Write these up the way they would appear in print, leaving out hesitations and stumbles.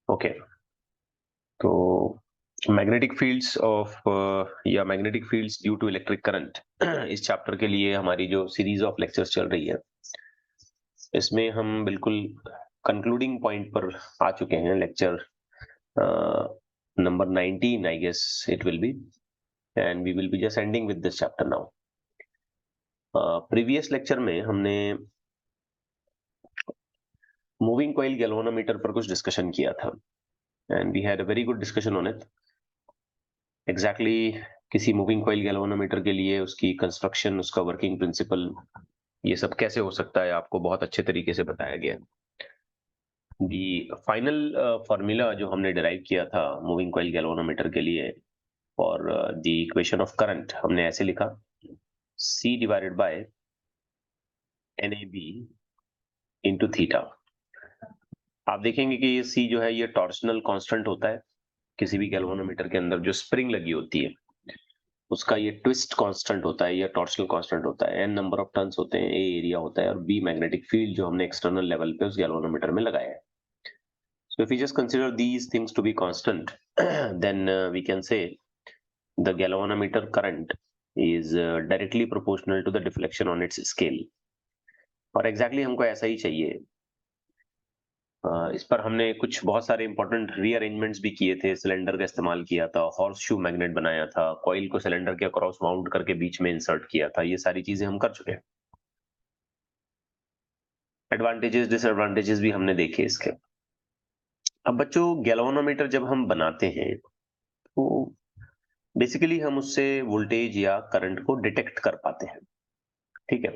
Okay, तो magnetic fields of या magnetic fields due to electric current इस chapter के लिए हमारी जो सीरीज ऑफ लेक्चर्स चल रही है, इसमें हम बिल्कुल कंक्लूडिंग पॉइंट पर आ चुके हैं। Lecture number 19 I guess it will be, and we will be just ending with this chapter now. Previous lecture में हमने मूविंग कॉइल गैल्वेनोमीटर पर कुछ डिस्कशन किया था, and we had a very good discussion on it. Exactly किसी moving coil galvanometer के लिए उसकी कंस्ट्रक्शन, उसका वर्किंग प्रिंसिपल, ये सब कैसे हो सकता है, आपको बहुत अच्छे तरीके से बताया गया। दी फाइनल फॉर्मूला जो हमने डिराइव किया था मूविंग कॉइल गैल्वेनोमीटर के लिए for the equation of current, हमने ऐसे लिखा C divided by NAB into theta. आप देखेंगे कि ये C जो है ये टॉर्शनल कांस्टेंट होता है। किसी भी गैल्वेनोमीटर के अंदर जो स्प्रिंग लगी होती है उसका ये ट्विस्ट कांस्टेंट होता है या टॉर्शनल कांस्टेंट होता है। N नंबर ऑफ टर्न्स होते हैं, A एरिया होता है, और B मैग्नेटिक फील्ड जो हमने एक्सटर्नल लेवल पे उस गैल्वेनोमीटर में लगाया है। So if we just consider these things to be constant, then we can say the galvanometer current is directly proportional to the deflection on its scale. और exactly हमको ऐसा ही चाहिए। इस पर हमने कुछ बहुत सारे इंपॉर्टेंट रीअरेंजमेंट्स भी किए थे। सिलेंडर का इस्तेमाल किया था, हॉर्स शू मैग्नेट बनाया था, कॉइल को सिलेंडर के अक्रॉस माउंट करके बीच में इंसर्ट किया था। ये सारी चीजें हम कर चुके हैं। एडवांटेजेस डिसएडवांटेजेस भी हमने देखे इसके। अब बच्चों, गैल्वेनोमीटर जब हम बनाते हैं तो बेसिकली हम उससे वोल्टेज या करंट को डिटेक्ट कर पाते हैं। ठीक है,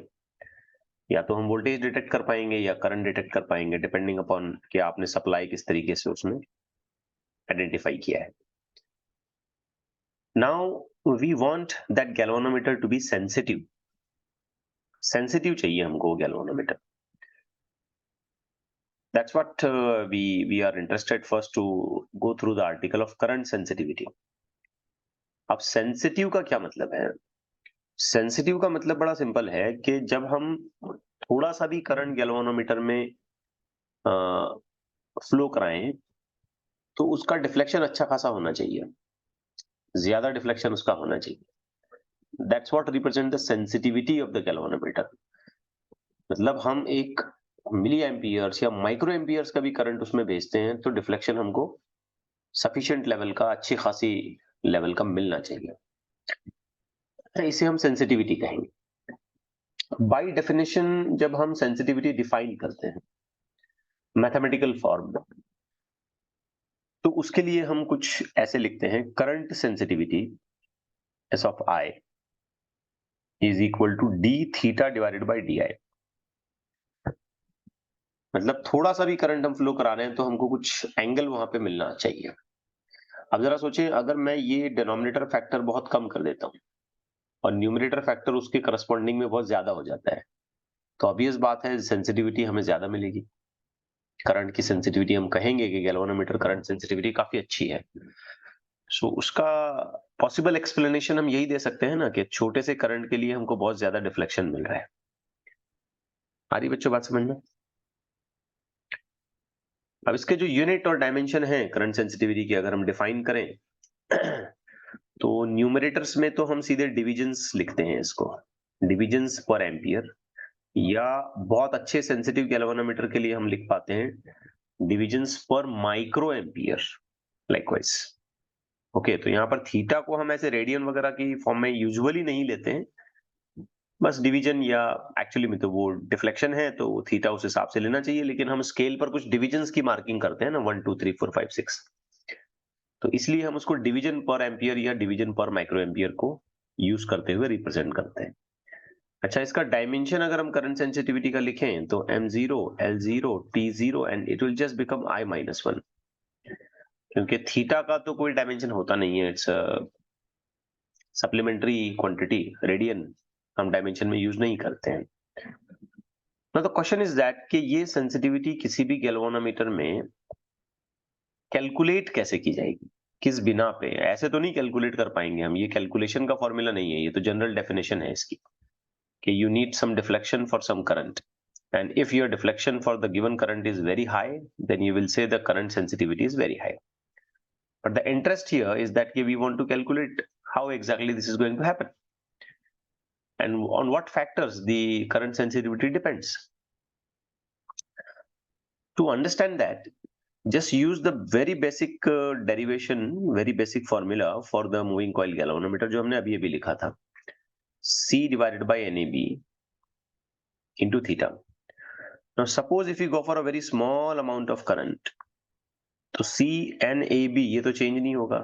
या तो हम वोल्टेज डिटेक्ट कर पाएंगे या करंट डिटेक्ट कर पाएंगे, डिपेंडिंग अपॉन कि आपने सप्लाई किस तरीके से उसमें आइडेंटिफाई किया है। Now we want that galvanometer to be sensitive. Sensitive चाहिए हमको galvanometer. That's what we are interested first to go through the article of current sensitivity. अब सेंसिटिव का क्या मतलब है? सेंसिटिव का मतलब बड़ा सिंपल है कि जब हम थोड़ा सा भी करंट गैल्वेनोमीटर में फ्लो कराएं तो उसका डिफ्लेक्शन अच्छा खासा होना चाहिए, ज्यादा डिफ्लेक्शन उसका होना चाहिए। That's what represent the sensitivity of the galvanometer. मतलब हम एक मिली एम्पियर्स या माइक्रो एम्पियर्स का भी करंट उसमें भेजते हैं तो डिफ्लेक्शन हमको सफिशिएंट लेवल का, अच्छी खासी लेवल का मिलना चाहिए। इसे हम सेंसिटिविटी कहेंगे। बाय डेफिनेशन जब हम सेंसिटिविटी डिफाइन करते हैं मैथमेटिकल फॉर्म में, तो उसके लिए हम कुछ ऐसे लिखते हैं, current sensitivity S of I is equal to d theta divided by d I. मतलब थोड़ा सा भी करंट हम फ्लो करा रहे हैं तो हमको कुछ एंगल वहां पे मिलना चाहिए। अब जरा सोचें, अगर मैं ये डिनोमिनेटर फैक्टर बहुत कम कर देता हूं और न्यूमरेटर फैक्टर उसके करस्पॉन्डिंग में बहुत ज्यादा हो जाता है, तो ऑब्वियस बात है सेंसिटिविटी हमें ज्यादा मिलेगी। करंट की सेंसिटिविटी हम कहेंगे कि गैल्वेनोमीटर करंट सेंसिटिविटी काफी अच्छी है। सो उसका पॉसिबल एक्सप्लेनेशन हम यही दे सकते हैं ना कि छोटे से करंट के लिए हमको बहुत ज्यादा डिफ्लेक्शन मिल रहा है। आ रही बच्चों बात समझ में? अब इसके जो यूनिट और डायमेंशन है करंट सेंसिटिविटी की अगर हम डिफाइन करें तो न्यूमरेटर्स में तो हम सीधे डिविजन्स लिखते हैं इसको, डिविजन्स पर एम्पियर, या बहुत अच्छे सेंसिटिव गैल्वेनोमीटर के लिए हम लिख पाते हैं डिविजन्स पर माइक्रो एम्पियर लाइकवाइज। ओके, तो यहाँ पर थीटा को हम ऐसे रेडियन वगैरह की फॉर्म में यूजुअली नहीं लेते हैं, बस डिवीजन, या एक्चुअली में तो वो डिफ्लेक्शन है तो थीटा उस हिसाब से लेना चाहिए, लेकिन हम स्केल पर कुछ डिविजन्स की मार्किंग करते हैं ना, 1 2 3 4 5 6, तो इसलिए हम उसको डिवीजन पर एम्पियर या डिवीजन पर माइक्रो एम्पियर को यूज करते हुए रिप्रेजेंट करते हैं। अच्छा, इसका डायमेंशन अगर हम करंट सेंसिटिविटी का लिखें तो M0, L0, T0 and it will just become I-1, क्योंकि थीटा का तो कोई डायमेंशन होता नहीं है, इट्स सप्लीमेंट्री क्वांटिटी, रेडियन हम डायमेंशन में यूज नहीं करते हैं। Now the question is that कि ये सेंसिटिविटी किसी भी गैल्वेनोमीटर में कैलकुलेट कैसे की जाएगी, किस बिना पे? ऐसे तो नहीं कैलकुलेट कर पाएंगे हम, ये कैलकुलेशन का फॉर्मूला नहीं है, ये तो जनरल डेफिनेशन है इसकी कि you need some deflection for some current, And if your deflection for the given current is very high, then you will say the current sensitivity is very high. But the interest here is that we want to calculate how exactly this is going to happen and on what factors the current sensitivity depends. To understand that, just use the very basic derivation, very basic formula for the moving coil galvanometer जो हमने अभी अभी लिखा था, C divided by NAB into theta. Now suppose if you go for a very small amount of current, तो C and AB ये तो change नहीं होगा.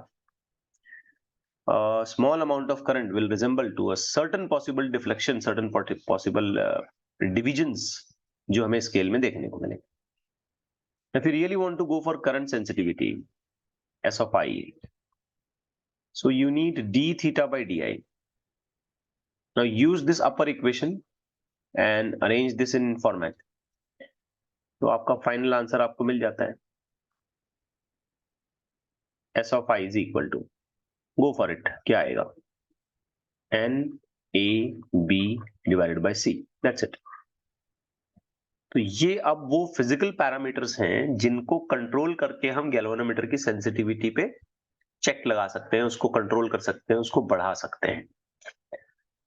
A small amount of current will resemble to a certain possible deflection, certain possible divisions जो हमें scale में देखने को मिलेंगे. If you really want to go for current sensitivity, S of I, so you need d theta by di. Now use this upper equation and arrange this in format. तो आपका final answer आपको मिल जाता है S of I is equal to, go for it, क्या आएगा, NAB divided by C. That's it. तो ये अब वो फिजिकल पैरामीटर्स हैं जिनको कंट्रोल करके हम गैल्वेनोमीटर की सेंसिटिविटी पे चेक लगा सकते हैं, उसको कंट्रोल कर सकते हैं, उसको बढ़ा सकते हैं.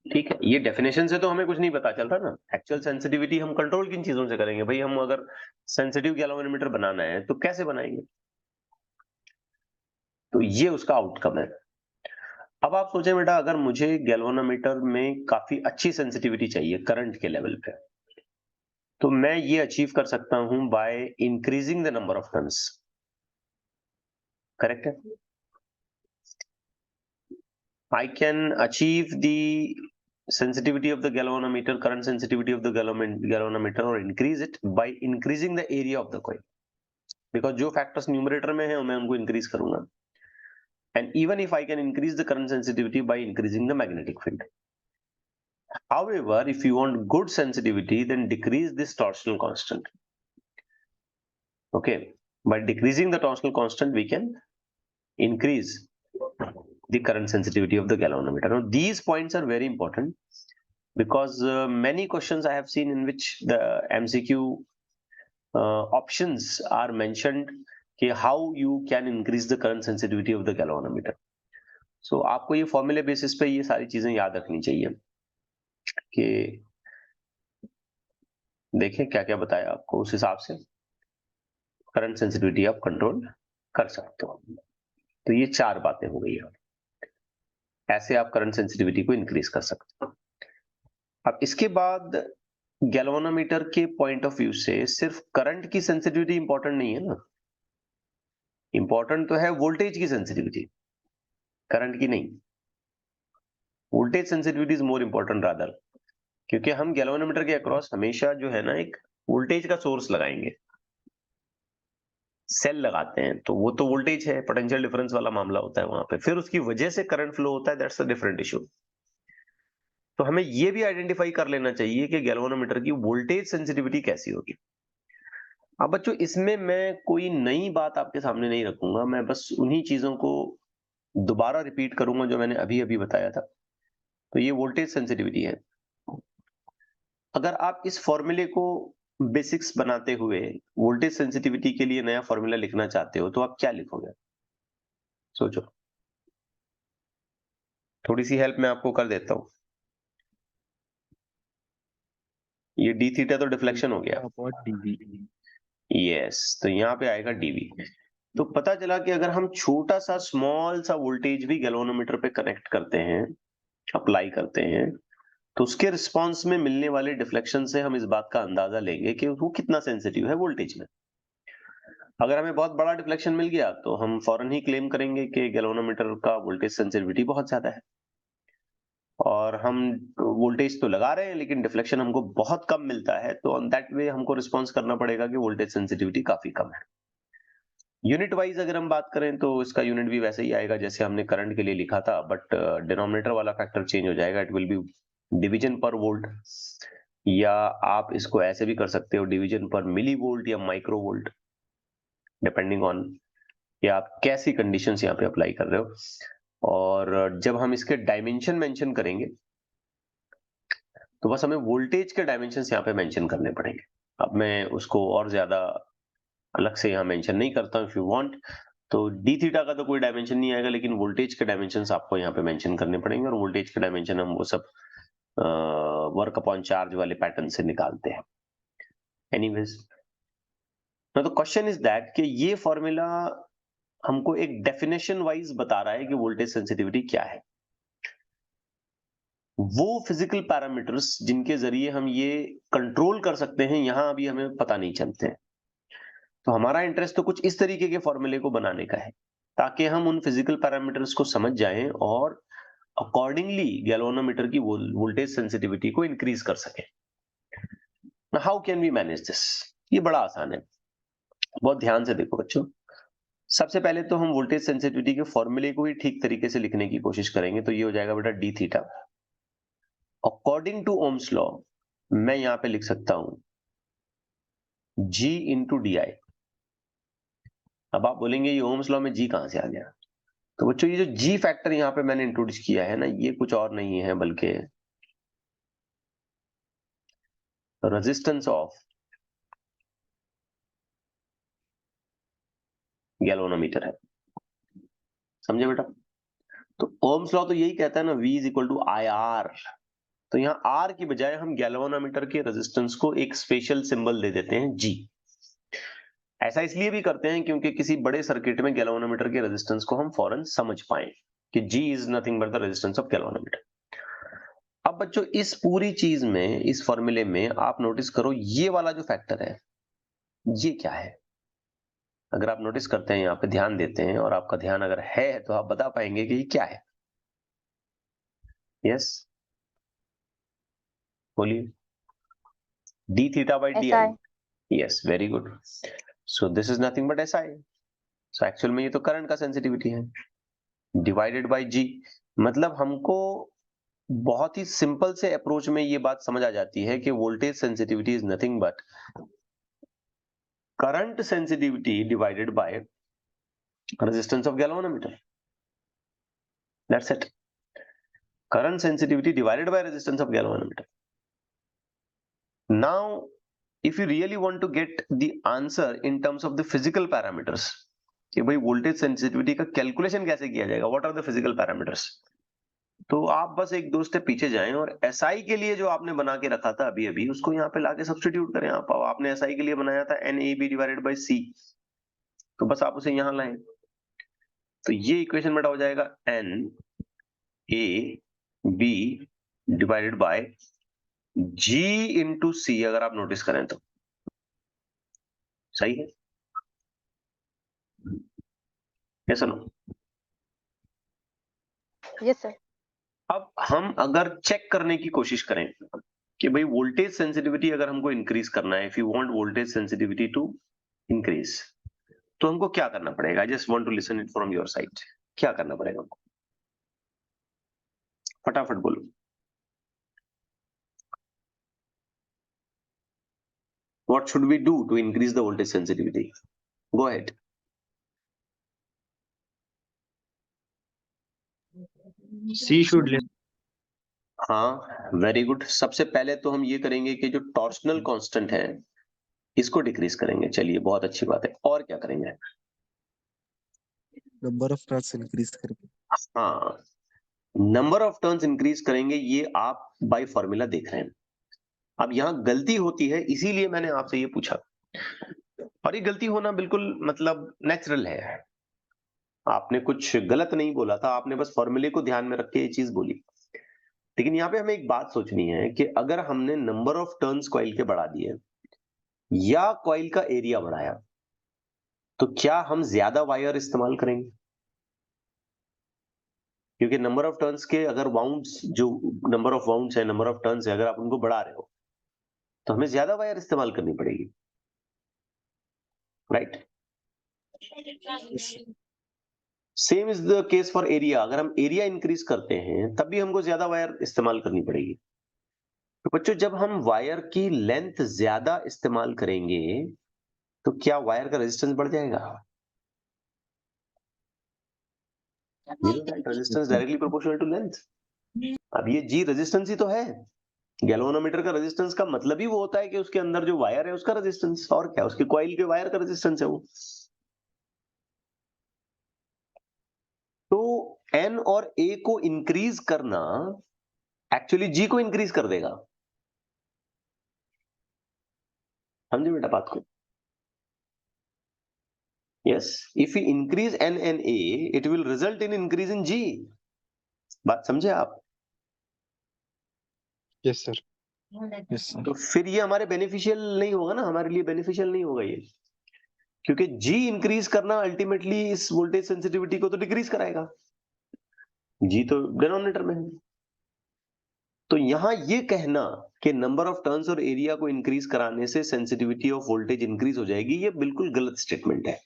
ठीक है, ये डेफिनेशन से तो हमें कुछ नहीं पता चल रहा ना. एक्चुअल सेंसिटिविटी हम कंट्रोल किन चीजों से करेंगे भाई? हम अगर सेंसिटिव गैल्वेनोमीटर बनाना है तो कैसे बनाएंगे? तो ये उसका आउटकम है. अब आप सोचें बेटा, अगर मुझे गैल्वेनोमीटर में काफी अच्छी सेंसिटिविटी चाहिए करंट के लेवल पे, तो मैं ये अचीव कर सकता हूं by increasing the number of turns. Correct है? I can achieve the sensitivity of the galvanometer, current sensitivity of the galvanometer, or increase it by increasing the area of the coil, because जो factors numerator में है मैं उनको increase करूंगा. And even if I can increase the current sensitivity by increasing the magnetic field. However, if you want good sensitivity, then decrease this torsional constant. Okay, by decreasing the torsional constant, we can increase the current sensitivity of the galvanometer. Now, these points are very important because many questions I have seen in which the MCQ options are mentioned कि how you can increase the current sensitivity of the galvanometer. So आपको ये फॉर्मूले basis पे ये सारी चीजें याद रखनी चाहिए कि देखें क्या क्या बताया आपको, उस हिसाब से करंट सेंसिटिविटी आप कंट्रोल कर सकते हो. तो ये 4 बातें हो गई. ऐसे आप करंट सेंसिटिविटी को इंक्रीज कर सकते हो. अब इसके बाद गैल्वेनोमीटर के पॉइंट ऑफ व्यू से सिर्फ करंट की सेंसिटिविटी इंपॉर्टेंट नहीं है ना, इंपॉर्टेंट तो है वोल्टेज की सेंसिटिविटी, करंट की नहीं. Voltage sensitivity is more important rather, क्योंकि हम गैल्वेनोमीटर के अक्रॉस हमेशा जो है ना एक वोल्टेज का सोर्स लगाएंगे, सेल लगाते हैं, तो वो तो वोल्टेज है, पोटेंशियल डिफरेंस वाला मामला होता है वहां पे, फिर उसकी वजह से करंट फ्लो होता है, दैट्स अ डिफरेंट इशू. तो हमें ये भी आइडेंटिफाई कर लेना चाहिए कि गैल्वेनोमीटर की वोल्टेज सेंसिटिविटी कैसी होगी. अब बच्चों इसमें मैं कोई नई बात आपके सामने नहीं रखूंगा, मैं बस उन्हीं चीजों को दोबारा रिपीट करूंगा जो मैंने अभी अभी बताया था. तो ये वोल्टेज सेंसिटिविटी है. अगर आप इस फॉर्मूले को बेसिक्स बनाते हुए वोल्टेज सेंसिटिविटी के लिए नया फॉर्मूला लिखना चाहते हो तो आप क्या लिखोगे? सोचो, थोड़ी सी हेल्प मैं आपको कर देता हूं. ये डी थीटा तो डिफ्लेक्शन हो गया, यस, तो यहाँ पे आएगा डीवी. तो पता चला कि अगर हम छोटा सा स्मॉल सा वोल्टेज भी गैल्वेनोमीटर पे कनेक्ट करते हैं, अप्लाई करते हैं, तो उसके रिस्पांस में मिलने वाले डिफ्लेक्शन से हम इस बात का अंदाजा लेंगे कि वो कितना सेंसिटिव है वोल्टेज में. अगर हमें बहुत बड़ा डिफ्लेक्शन मिल गया तो हम फौरन ही क्लेम करेंगे कि गैल्वेनोमीटर का वोल्टेज सेंसिटिविटी बहुत ज्यादा है, और हम वोल्टेज तो लगा रहे हैं लेकिन डिफ्लेक्शन हमको बहुत कम मिलता है, तो ऑन दैट वे हमको रिस्पॉन्स करना पड़ेगा कि वोल्टेज सेंसिटिविटी काफी कम है. यूनिट वाइज अगर हम बात करें तो इसका यूनिट भी वैसे ही आएगा जैसे हमने करंट के लिए लिखा था, बट डिनोमिनेटर वाला फैक्टर चेंज हो जाएगा. इट विल बी डिवीजन पर वोल्ट, या आप इसको ऐसे भी कर सकते हो डिवीजन पर मिली वोल्ट या माइक्रो वोल्ट, डिपेंडिंग ऑन कि आप कैसी कंडीशंस यहाँ पे अप्लाई कर रहे हो. और जब हम इसके डायमेंशन मेंशन करेंगे तो बस हमें वोल्टेज के डायमेंशंस यहाँ पे मेंशन करने पड़ेंगे। अब मैं उसको और ज्यादा अलग से यहाँ मेंशन नहीं करता हूँ। इफ यू वांट तो डी थीटा का तो कोई डायमेंशन नहीं आएगा, लेकिन वोल्टेज के डायमेंशंस आपको यहाँ पे मेंशन करने पड़ेंगे, और वोल्टेज के डायमेंशन हम वो सब वर्क अपॉन चार्ज वाले पैटर्न से निकालते हैं। एनीवेज, तो क्वेश्चन इज दैट कि ये फॉर्मूला हमको एक डेफिनेशन वाइज बता रहा है कि वोल्टेज सेंसिटिविटी क्या है। वो फिजिकल पैरामीटर्स जिनके जरिए हम ये कंट्रोल कर सकते हैं, यहां अभी हमें पता नहीं चलते हैं। तो हमारा इंटरेस्ट तो कुछ इस तरीके के फॉर्मूले को बनाने का है, ताकि हम उन फिजिकल पैरामीटर्स को समझ जाएं और अकॉर्डिंगली गैल्वेनोमीटर की वोल्टेज सेंसिटिविटी को इंक्रीज कर सकें। How can we manage this? ये बड़ा आसान है, बहुत ध्यान से देखो बच्चों। सबसे पहले तो हम वोल्टेज सेंसिटिविटी के फॉर्मूले को ही ठीक तरीके से लिखने की कोशिश करेंगे। तो ये हो जाएगा बेटा d theta according to Ohm's law. मैं यहां पे लिख सकता हूं G इंटू डी आई। अब आप बोलेंगे ये ओम्स लॉ में G कहां से आ गया? तो बच्चों ये जो G फैक्टर यहां पे मैंने इंट्रोड्यूस किया है ना, ये कुछ और नहीं है बल्कि रेजिस्टेंस ऑफ गैल्वेनोमीटर है। समझे बेटा? तो ओम्स लॉ तो यही कहता है ना, V is equal to I R. तो यहाँ R की बजाय हम गैल्वेनोमीटर के रेजिस्टेंस को एक स्पेशल सिंबल दे देते हैं G। ऐसा इसलिए भी करते हैं क्योंकि किसी बड़े सर्किट में गैल्वेनोमीटर के रेजिस्टेंस को हम फौरन समझ पाए कि G is nothing but the resistance of galvanometer. अब बच्चों इस पूरी चीज में, इस फॉर्मूले में आप नोटिस करो ये वाला जो फैक्टर है ये क्या है। अगर आप नोटिस करते हैं, यहाँ पे ध्यान देते हैं, और आपका ध्यान अगर है तो आप बता पाएंगे कि ये क्या है। यस, बोलिए। D theta by D I. Yes, very good. So this is nothing but S I. So actual में ये तो करंट का सेंसिटिविटी है डिवाइडेड बाई जी। मतलब हमको बहुत ही सिंपल से अप्रोच में ये बात समझ आ जाती है कि voltage sensitivity is nothing but current sensitivity divided by resistance of galvanometer. That's it. Current sensitivity divided by resistance of galvanometer. Now if you really want to get the answer in terms of the physical parameters कि भाई voltage sensitivity का calculation कैसे किया जाएगा, what are the physical parameters, तो आप बस एक दो स्टेप पीछे जाएं और एसआई के लिए जो आपने बना के रखा था अभी अभी, उसको यहाँ पे लाके सब्स्टिट्यूट करें। आपने एसआई के लिए बनाया था N A B divided by C, तो बस आप उसे यहाँ लाएं। तो ये इक्वेशन बेटा हो जाएगा N A B divided by G into C. अगर आप नोटिस करें तो सही है, यस नो? Yes sir. अब हम अगर चेक करने की कोशिश करें कि भाई वोल्टेज सेंसिटिविटी अगर हमको इंक्रीज करना है, if you want voltage sensitivity to increase, तो हमको क्या करना पड़ेगा? I just want to listen it from your side. क्या करना पड़ेगा हमको? फटाफट बोलो। What should we do to increase the voltage sensitivity? Go ahead. C should less. हाँ, वेरी गुड। सबसे पहले तो हम ये करेंगे कि जो टॉर्शनल कांस्टेंट है इसको डिक्रीज करेंगे। चलिए, बहुत अच्छी बात है। और क्या करेंगे? नंबर ऑफ टर्न्स इंक्रीज करके। हाँ, नंबर ऑफ टर्न्स इंक्रीज करेंगे। ये आप बाय फॉर्मूला देख रहे हैं। अब यहाँ गलती होती है, इसीलिए मैंने आपसे ये पूछा, और ये गलती होना बिल्कुल मतलब नेचुरल है। आपने कुछ गलत नहीं बोला था, आपने बस फॉर्मूले को ध्यान में रख के ये चीज बोली। लेकिन यहाँ पे हमें एक बात सोचनी है कि अगर हमने नंबर ऑफ टर्न्स कॉइल के बढ़ा दिए या कॉइल का एरिया बढ़ाया, तो क्या हम ज्यादा वायर इस्तेमाल करेंगे? क्योंकि नंबर ऑफ टर्न्स के अगर वाउंड्स, जो नंबर ऑफ वाउंड्स है, नंबर ऑफ टर्न्स है, अगर आप उनको बढ़ा रहे हो तो हमें ज्यादा वायर इस्तेमाल करनी पड़ेगी, right? Same is the case for area. अगर हम एरिया इंक्रीज करते हैं तब भी हमको ज्यादा वायर इस्तेमाल करनी पड़ेगी। तो बच्चों, जब हम वायर की लेंथ ज्यादा इस्तेमाल करेंगे तो क्या वायर का रेजिस्टेंस बढ़ जाएगा? Resistance directly proportional to length. अब ये जी रेजिस्टेंस ही तो है, गैल्वेनोमीटर का रेजिस्टेंस का मतलब ही वो होता है कि उसके अंदर जो वायर है उसका रेजिस्टेंस, और क्या, उसके कॉइल के वायर का रेजिस्टेंस है वो। तो एन और ए को इंक्रीज करना एक्चुअली जी को इंक्रीज कर देगा। समझे बेटा बात को? Yes, if you increase N and A it will result in increase in G. बात समझे आप? Yes sir. Yes sir. तो फिर ये हमारे बेनिफिशियल नहीं होगा ना, हमारे लिए बेनिफिशियल नहीं होगा ये, क्योंकि जी इंक्रीज करना अल्टीमेटली इस वोल्टेज सेंसिटिविटी को तो डिक्रीज कराएगा, जी तो डिनोमिनेटर में है। तो यहां ये कहना कि नंबर ऑफ टर्न्स और एरिया को इंक्रीज कराने से सेंसिटिविटी ऑफ वोल्टेज इंक्रीज हो जाएगी, ये बिल्कुल गलत स्टेटमेंट है,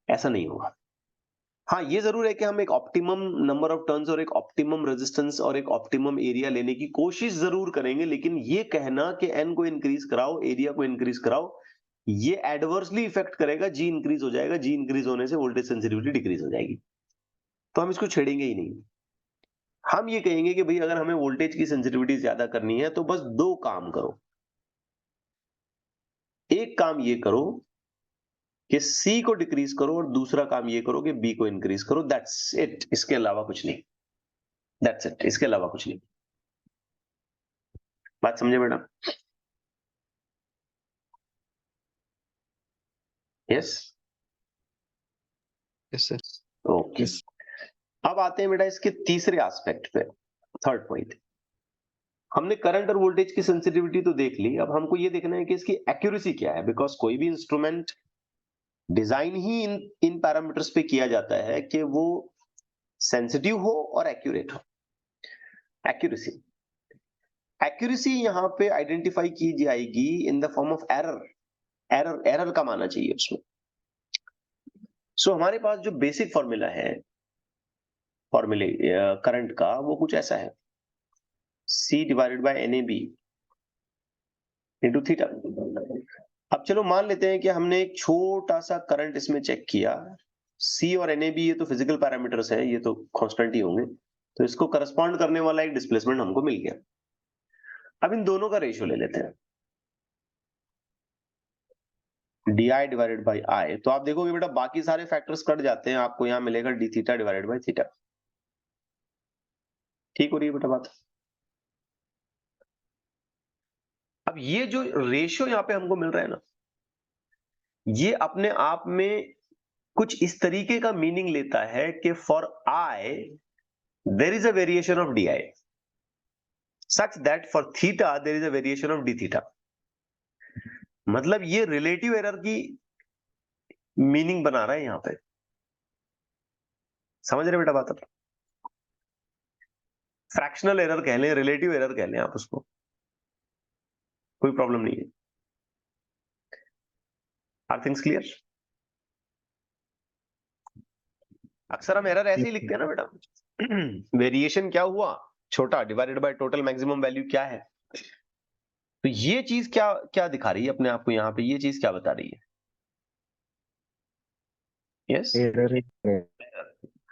ऐसा नहीं होगा। हाँ, ये जरूर है कि हम एक ऑप्टिमम नंबर ऑफ टर्न्स और एक ऑप्टिमम रेजिस्टेंस और एक ऑप्टिमम एरिया लेने की कोशिश जरूर करेंगे, लेकिन ये कहना कि एन को इंक्रीज कराओ, एरिया को इंक्रीज कराओ, ये एडवर्सली इफेक्ट करेगा, जी इंक्रीज हो जाएगा, जी इंक्रीज होने से वोल्टेज सेंसिटिविटी डिक्रीज हो जाएगी, तो हम इसको छेड़ेंगे ही नहीं। हम ये कहेंगे कि भाई अगर हमें वोल्टेज की सेंसिटिविटी ज्यादा करनी है तो बस दो काम करो। एक काम ये करो कि सी को डिक्रीज करो, और दूसरा काम ये करो कि बी को इंक्रीज करो, दैट्स इट, इसके अलावा कुछ नहीं, दैट्स इट, इसके अलावा कुछ नहीं। बात समझे madam? Yes yes sir. Okay. Yes. अब आते हैं बेटा इसके तीसरे एस्पेक्ट पे, थर्ड पॉइंट। हमने करंट और वोल्टेज की सेंसिटिविटी तो देख ली, अब हमको ये देखना है कि इसकी एक्यूरेसी क्या है, बिकॉज कोई भी इंस्ट्रूमेंट डिजाइन ही इन पैरामीटर्स पे किया जाता है कि वो सेंसिटिव हो और एक्यूरेट हो। एक्यूरेसी, एक्यूरेसी यहां पे आइडेंटिफाई की जाएगी in the form of error, error, error का माना चाहिए उसमें। सो हमारे पास जो बेसिक फॉर्मूला है, फॉर्मूले करंट का, वो कुछ ऐसा है, C divided by NAB into theta. अब चलो मान लेते हैं कि हमने एक छोटा सा करंट इसमें चेक किया, C और NAB ये तो फिजिकल पैरामीटर्स हैं, ये तो कांस्टेंट ही होंगे, तो इसको करस्पॉन्ड करने वाला एक डिस्प्लेसमेंट हमको मिल गया। अब इन दोनों का रेशियो ले लेते हैं, DI डिवाइडेड बाई I, तो आप देखोगे बेटा बाकी सारे फैक्टर्स कट जाते हैं, आपको यहां मिलेगा d theta divided by theta. ठीक हो रही है बेटा बात? अब ये जो रेशियो यहां पे हमको मिल रहा है ना, ये अपने आप में कुछ इस तरीके का मीनिंग लेता है कि for I there is a variation of DI such that for theta there is a variation of d theta। मतलब ये रिलेटिव एरर की मीनिंग बना रहा है यहां पे, समझ रहे बेटा बात? फ्रैक्शनल एरर कह लें, रिलेटिव एरर कह लें आप उसको, कोई प्रॉब्लम नहीं है। Are things clear? अक्सर हम एरर ऐसे ही लिखते हैं ना बेटा, वेरिएशन क्या हुआ, छोटा, divided by total maximum value क्या है। तो ये चीज क्या क्या दिखा रही है अपने आप को यहाँ पे, ये चीज क्या बता रही है? यस, एरर है।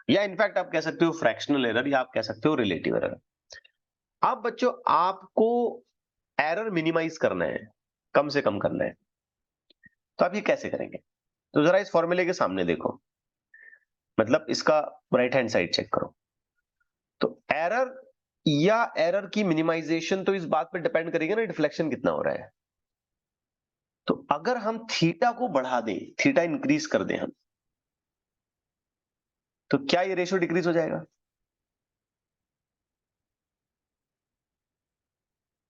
या इनफैक्ट आप कह सकते हो फ्रैक्शनल एरर, या आप कह सकते हो रिलेटिव एरर। अब बच्चों आपको एरर मिनिमाइज करना है, कम से कम करना है, तो आप ये कैसे करेंगे? तो जरा इस फॉर्मूले के सामने देखो, मतलब इसका राइट हैंड साइड चेक करो। तो एरर या एरर की मिनिमाइजेशन तो इस बात पे डिपेंड करेगा ना डिफ्लेक्शन कितना हो रहा है। तो अगर हम थीटा को बढ़ा दें, थीटा इंक्रीज कर दें हम, तो क्या ये रेशियो डिक्रीज हो जाएगा?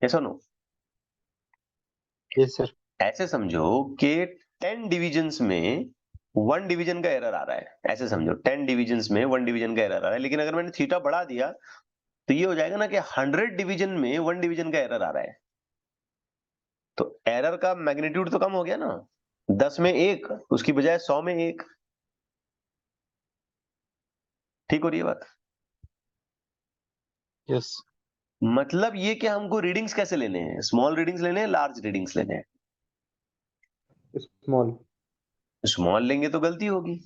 ऐसा नो? Yes sir. ऐसे समझो कि 10 डिविजन्स में 1 डिवीजन का एरर आ रहा है, ऐसे समझो 10 डिविजन्स में 1 डिवीजन का एरर आ रहा है, लेकिन अगर मैंने थीटा बढ़ा दिया तो ये हो जाएगा ना कि 100 डिवीजन में 1 डिवीजन का एरर आ रहा है, तो एरर का मैग्नीट्यूड तो कम हो गया ना, 10 में 1 उसकी बजाय 100 में 1। ठीक हो रही है बात? यस। मतलब ये कि हमको रीडिंग्स कैसे लेने हैं, स्मॉल रीडिंग्स लेने हैं, लार्ज रीडिंग्स लेने हैं? स्मॉल। स्मॉल लेंगे तो गलती होगी,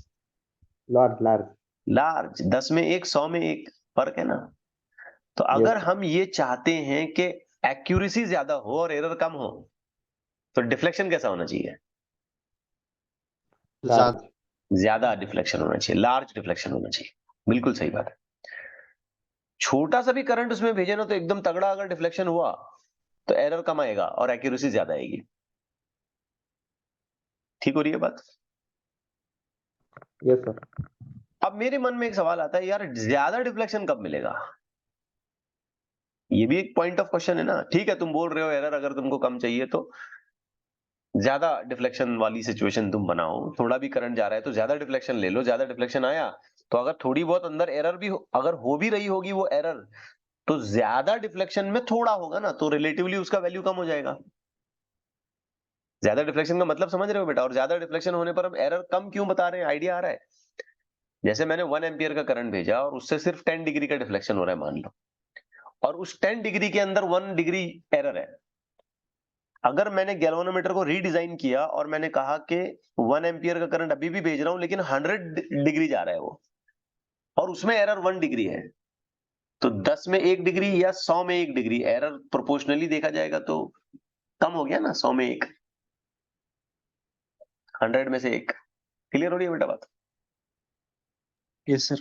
लार्ज लार्ज। लार्ज 10 में 1 100 में 1, फर्क है ना। तो अगर यस। हम ये चाहते हैं कि एक्यूरेसी ज्यादा हो और एरर कम हो तो डिफ्लेक्शन कैसा होना चाहिए? लार्ज। ज्यादा डिफ्लेक्शन होना चाहिए, लार्ज डिफ्लेक्शन होना चाहिए। बिल्कुल सही बात है। छोटा सा भी करंट उसमें भेजे ना तो एकदम तगड़ा अगर डिफ्लेक्शन हुआ तो एरर कम आएगा और एक्यूरेसी ज्यादा आएगी। ठीक हो रही है बात? Yes sir. अब मेरे मन में एक सवाल आता है, यार ज्यादा डिफ्लेक्शन कब मिलेगा? ये भी एक पॉइंट ऑफ क्वेश्चन है ना। ठीक है, तुम बोल रहे हो एरर अगर तुमको कम चाहिए तो ज्यादा डिफ्लेक्शन वाली सिचुएशन तुम बनाओ, थोड़ा भी करंट जा रहा है तो ज्यादा डिफ्लेक्शन ले लो। ज्यादा डिफ्लेक्शन आया तो अगर थोड़ी बहुत अंदर एरर भी अगर हो भी रही होगी वो एरर, तो ज्यादा डिफ्लेक्शन में थोड़ा होगा ना, तो रिलेटिवली उसका वैल्यू कम हो जाएगा। ज्यादा डिफ्लेक्शन का मतलब समझ रहे हो बेटा? और ज्यादा डिफ्लेक्शन होने पर हम एरर कम क्यों बता रहे हैं, आइडिया आ रहा है? जैसे मैंने 1 एम्पियर का करंट भेजा और उससे सिर्फ 10 डिग्री का डिफ्लेक्शन हो रहा है मान लो, और उस 10 डिग्री के अंदर 1 डिग्री एरर है। अगर मैंने गैल्वेनोमीटर को रीडिजाइन किया और मैंने कहा कि 1 एम्पियर का करंट अभी भी भेज रहा हूं लेकिन 100 डिग्री जा रहा है वो, और उसमें एरर 1 डिग्री है, तो 10 में 1 डिग्री या 100 में 1 डिग्री एरर प्रोपोर्शनली देखा जाएगा तो कम हो गया ना, 100 में 1, 100 में से 1। क्लियर हो रही है बेटा बात? Yes sir.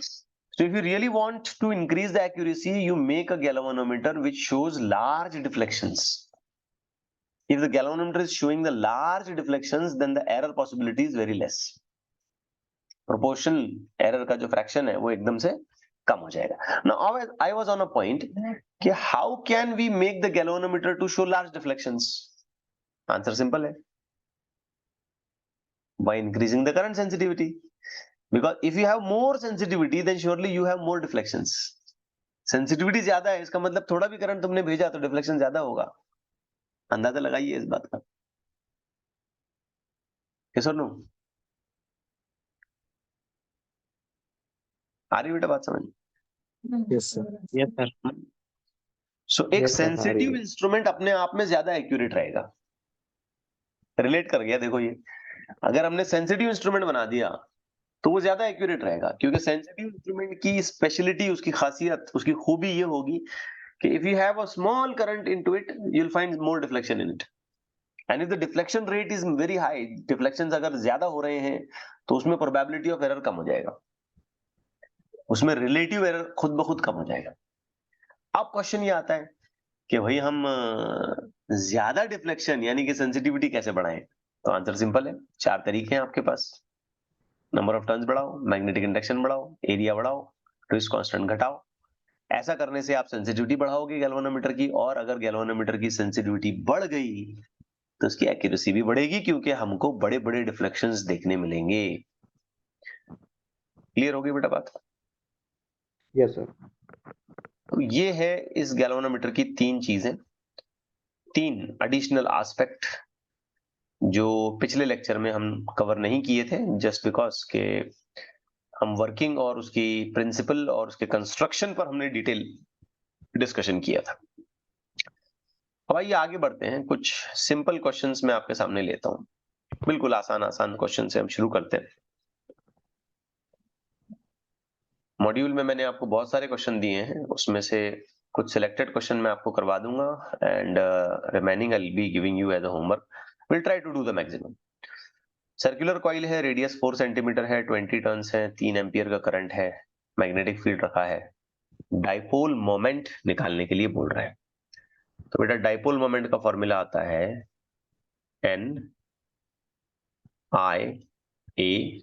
So if you really want to increase the accuracy, you make a galvanometer which shows large deflections. If the galvanometer is showing the large deflections, then the error possibility is very less. Proportional error का जो fraction है वो एकदम से कम हो जाएगा। Now I was on a point कि how can we make the galvanometer to show large deflections? Answer simple है, by increasing the current sensitivity. Because if you have more sensitivity, then surely you have more deflections. Sensitivity ज्यादा है इसका मतलब थोड़ा भी current तुमने भेजा तो डिफ्लेक्शन ज्यादा होगा। अंदाजा लगाइए इस बात का। yes or no? आ रही बेटा बात समझ? Yes sir. Yes sir. So एक यस सर, आ रही सेंसिटिव है। इंस्ट्रूमेंट अपने आप में ज्यादा एक्यूरेट रहेगा। रिलेट कर गया देखो ये, अगर हमने सेंसिटिव इंस्ट्रूमेंट बना दिया तो वो ज्यादा एक्यूरेट रहेगा, क्योंकि सेंसिटिव इंस्ट्रूमेंट की स्पेशलिटी, उसकी खासियत, उसकी खूबी ये होगी कि if you have a small current into it you will find more deflection in it, and if the deflection rate is very high, deflections अगर ज्यादा हो रहे हैं तो उसमें प्रोबेबिलिटी ऑफ एरर कम हो जाएगा, उसमें रिलेटिव एरर खुद ब खुद कम हो जाएगा। अब क्वेश्चन ये आता है कि भाई हम ज्यादा डिफ्लेक्शन यानी कि सेंसिटिविटी कैसे बढ़ाएं? तो आंसर सिंपल है, 4 तरीके हैं आपके पास। नंबर ऑफ टर्न्स बढ़ाओ, मैग्नेटिक इंडक्शन बढ़ाओ, एरिया बढ़ाओ, ट्विस्ट कांस्टेंट घटाओ। ऐसा करने से आप सेंसिटिविटी बढ़ाओगे गैल्वेनोमीटर की, और अगर गैल्वेनोमीटर की सेंसिटिविटी बढ़ गई तो उसकी एक्यूरेसी भी बढ़ेगी, क्योंकि हमको बड़े बड़े डिफ्लेक्शंस देखने मिलेंगे। क्लियर होगी बेटा बात? Yes sir. तो ये है इस गैल्वेनोमीटर की 3 चीजें, 3 एडिशनल एस्पेक्ट जो पिछले लेक्चर में हम कवर नहीं किए थे, जस्ट बिकॉज के हम वर्किंग और उसकी प्रिंसिपल और उसके कंस्ट्रक्शन पर हमने डिटेल डिस्कशन किया था। अब आइए आगे बढ़ते हैं, कुछ सिंपल क्वेश्चंस मैं आपके सामने लेता हूं। बिल्कुल आसान आसान क्वेश्चन से हम शुरू करते हैं। मॉड्यूल में मैंने आपको बहुत सारे क्वेश्चन दिए हैं, उसमें से कुछ सिलेक्टेड क्वेश्चन मैं आपको करवा दूंगा, and remaining I will be giving you as a homework. Will try to do the maximum. Circular coil है, रेडियस 4 सेंटीमीटर है, 20 टर्न्स है, 3 एम्पियर का करंट है, मैग्नेटिक फील्ड रखा है, डाइपोल मोमेंट निकालने के लिए बोल रहे हैं। तो बेटा डाइपोल मोमेंट का फॉर्मूला आता है एन आई ए,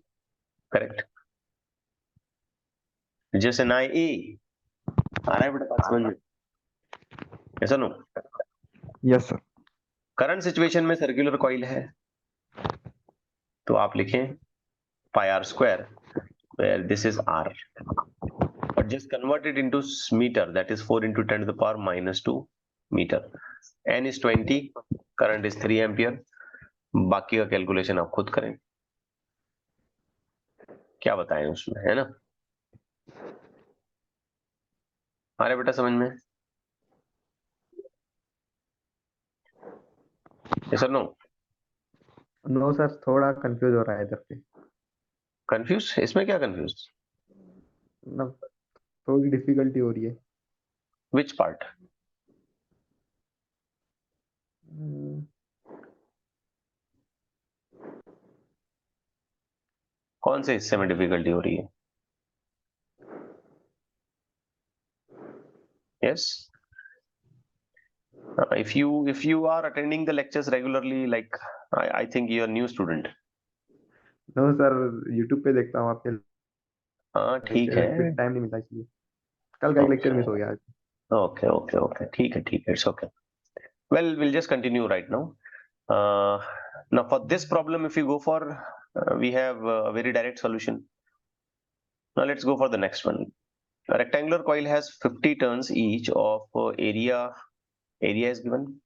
करेक्ट? जैसे ना ए आ रहा है बेटा बात समझ में? ऐसा नो? Yes sir. करंट सिचुएशन में सर्कुलर कॉइल है तो आप लिखें pi R square, where this is r, but just convert it into meter, that is 4 into 10 to the power minus 2 meter. n is 20, current is 3 ampere, बाकी का calculation आप खुद करें, क्या बताएं उसमें, है ना? अरे बेटा समझ में? Sir no? नो सर, थोड़ा कंफ्यूज हो रहा है इधर पे। कंफ्यूज? इसमें क्या कंफ्यूज? मतलब थोड़ी डिफिकल्टी हो रही है। Which part? कौन से हिस्से में डिफिकल्टी हो रही है? Yes. If you are attending the lectures regularly, like I think you're a new student. No sir, YouTube पे देखता हूँ आपके हाँ ठीक लेक्चर, फिर है. टाइम नहीं मिलता इसलिए कल का एक लेक्चर मिस हो गया आज। Okay. ठीक है. It's okay. Well, we'll just continue right now. Now for this problem, if you go for, we have a very direct solution. Now let's go for the next one. A rectangular coil has 50 turns each of area is given.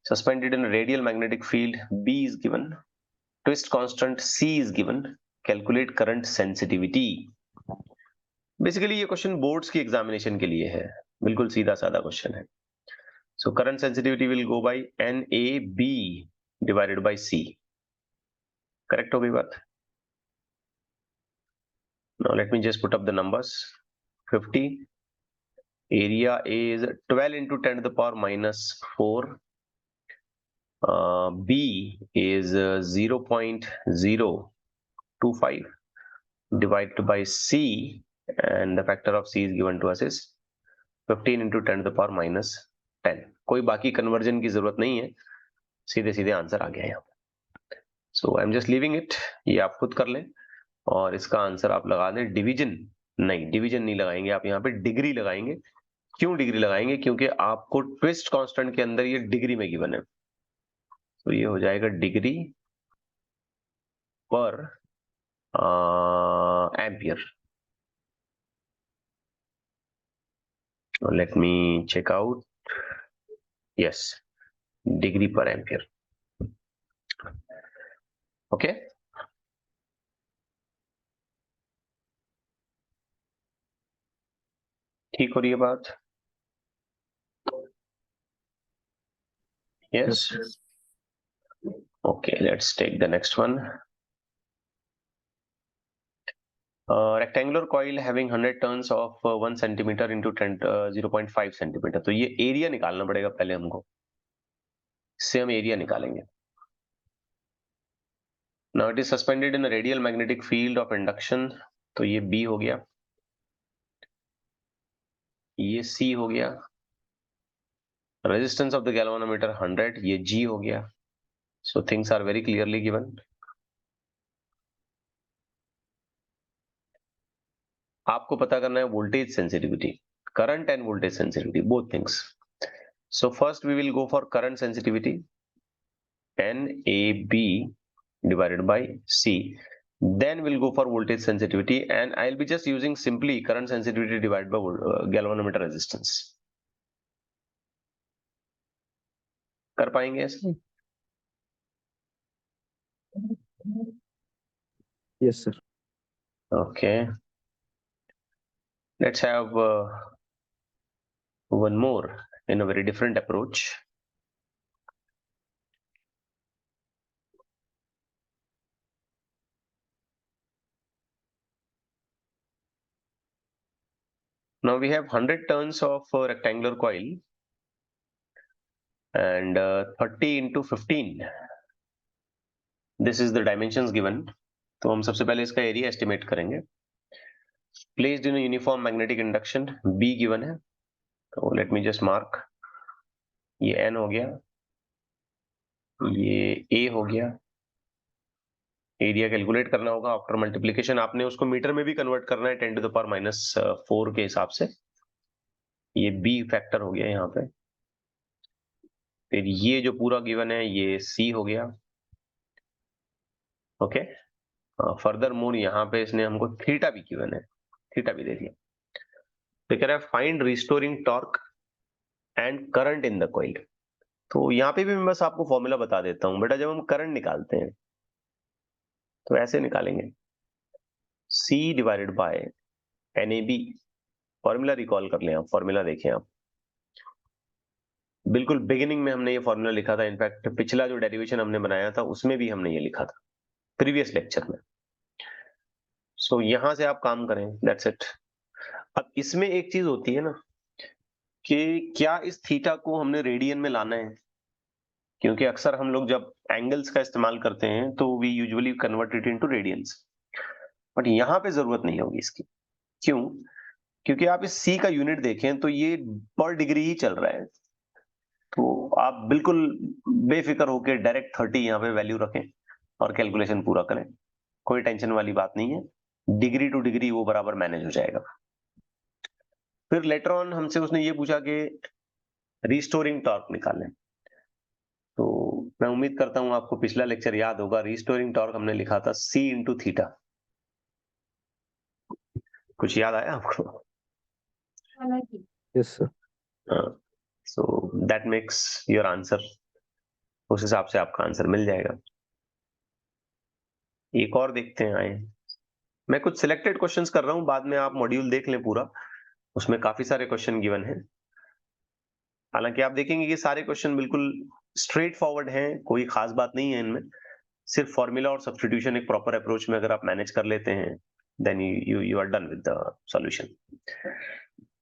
Suspended in a radial magnetic field B is given. Twist constant C is given. Calculate current sensitivity. Basically ये question boards की examination के लिए है, बिल्कुल सीधा साधा question है. So current sensitivity will go by NAB divided by C. Correct हो गई बात? Now let me just put up the numbers. 50, area is 12 into 10 to the power minus 4. B is 0.025 divided by C, and the factor of C is given to us is 15 into 10 to the power minus 10. कोई बाकी conversion की जरूरत नहीं है, सीधे सीधे answer आ गया यहाँ. So I am just leaving it, ये आप खुद कर लें और इसका आंसर आप लगा दें डिवीजन. नहीं, डिवीजन नहीं लगाएंगे आप, यहाँ पे डिग्री लगाएंगे. क्यों डिग्री लगाएंगे? क्योंकि आपको ट्विस्ट कांस्टेंट के अंदर ये डिग्री में गिवन है. तो ये हो जाएगा degree per ampere. Let me check out. Yes, degree per ampere. Okay. ठीक हो रही है बात? Yes. Okay, let's take the next one. Rectangular coil having 100 turns of 1 centimeter into 0.5 centimeter. तो ये एरिया निकालना पड़ेगा पहले हमको. इससे हम एरिया निकालेंगे. Now it is suspended in a radial magnetic field of induction. तो ये B हो गया, ये C हो गया. Resistance of the galvanometer 100, ये G हो गया. So things are very clearly given. आपको पता करना है voltage sensitivity, current end voltage sensitivity, both things. So first we will go for current sensitivity, NAB divided by C. Then we'll go for voltage sensitivity, and I'll be just using simply current sensitivity divided by galvanometer resistance. कर पाएंगे ऐसे? Yes sir. Okay. Let's have one more in a very different approach. Now we have 100 turns of rectangular coil and 30 into 15. This is the dimensions given. तो हम सबसे पहले इसका area estimate करेंगे. Placed in a uniform magnetic induction, B given है. तो let me just mark. ये N हो गया, ये A हो गया. एरिया कैलकुलेट करना होगा आफ्टर मल्टीप्लीकेशन. आपने उसको मीटर में भी कन्वर्ट करना है 10 to the power minus 4 के हिसाब से. ये B फैक्टर हो गया यहाँ पे. फिर ये जो पूरा गिवन है ये C हो गया. ओके. फर्दर मोर यहाँ पे इसने हमको थीटा भी गिवन है, थीटा भी दे दिया. तो कह रहा है find restoring torque and current in the coil. तो यहाँ पे भी मैं बस आपको फॉर्मूला बता देता हूँ बेटा. जब हम करंट निकालते हैं तो ऐसे निकालेंगे, C divided by NAB. Formula recall कर लें आप, फॉर्मूला देखें आप. बिल्कुल बिगिनिंग में हमने ये फॉर्मूला लिखा था. इनफैक्ट पिछला जो डेरिवेशन हमने बनाया था उसमें भी हमने ये लिखा था प्रीवियस लेक्चर में. सो यहां से आप काम करें, दैट्स इट. अब इसमें एक चीज होती है ना कि क्या इस थीटा को हमने रेडियन में लाना है. क्योंकि अक्सर हम लोग जब एंगल्स का इस्तेमाल करते हैं तो we usually convert it into radians, but यहाँ पे जरूरत नहीं होगी इसकी। क्यों? क्योंकि आप इस सी का यूनिट देखें तो ये पर डिग्री ही चल रहा है, तो आप बिल्कुल बेफिक्र होकर डायरेक्ट 30 यहाँ पे वैल्यू रखें और कैलकुलेशन पूरा करें, कोई टेंशन वाली बात नहीं है, डिग्री टू डिग्री वो बराबर मैनेज हो जाएगा। फिर लेटर ऑन हमसे उसने ये पूछा कि रिस्टोरिंग टॉर्क निकालें, तो मैं उम्मीद करता हूं आपको पिछला लेक्चर याद होगा। रिस्टोरिंग टॉर्क हमने लिखा था सी इंटू थीटा। कुछ याद आया आपको? Yes, sir. So that makes your answer, उस हिसाब से आपका आंसर मिल जाएगा। एक और देखते हैं, आए मैं कुछ सिलेक्टेड क्वेश्चंस कर रहा हूं, बाद में आप मॉड्यूल देख लें पूरा, उसमें काफी सारे क्वेश्चन गिवन हैं। हालांकि आप देखेंगे कि सारे क्वेश्चन बिल्कुल स्ट्रेट फॉरवर्ड हैं, कोई खास बात नहीं है इनमें, सिर्फ फॉर्मूला और सब्स्टिट्यूशन एक प्रॉपर अप्रोच में अगर आप मैनेज कर लेते हैं then you are done with the solution.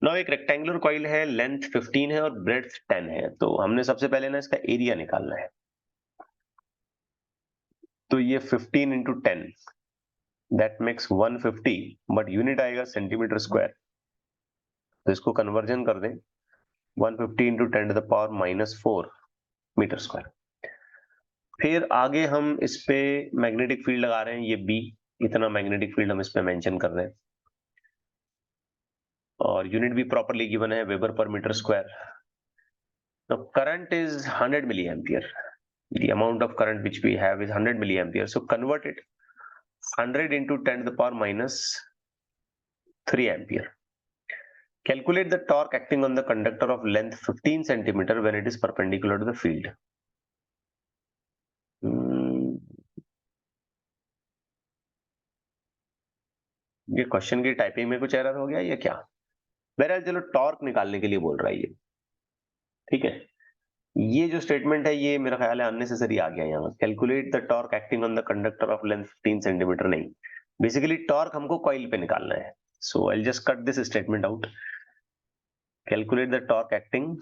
Now एक रेक्टेंगुलर कॉइल है, लेंथ 15 है और ब्रेड्थ 10 है, तो हमने सबसे पहले ना इसका एरिया निकालना है। तो ये 15 into 10 that makes 150, but unit आएगा सेंटीमीटर स्क्वायर, तो इसको कन्वर्जन कर दें 150 into 10 to the power -4 metre square. फिर आगे हम इस पे मैग्नेटिक फील्ड लगा रहे हैं, ये बी, इतना मैग्नेटिक फील्ड हम इस पे मेंशन कर रहे हैं, और यूनिट भी प्रॉपर्ली गिवन है, weber per metre square. Now current is 100 milliampere. The amount of current which we have is 100 milliampere. So convert it 100 into 10 to the power minus 3 ampere. Calculate the torque acting on the conductor of length 15 centimeter when it is perpendicular to the field. ये question की typing में कुछ error हो गया या क्या? बहरहाल चलो टॉर्क निकालने के लिए बोल रहा है ये, ठीक है। ये जो स्टेटमेंट है ये मेरा ख्याल है अननेसेसरी आ गया यहाँ। Calculate the torque acting on the conductor of length 15 centimetre नहीं, बेसिकली टॉर्क हमको कॉइल पे निकालना है। So I just cut this statement out. Calculate the torque acting,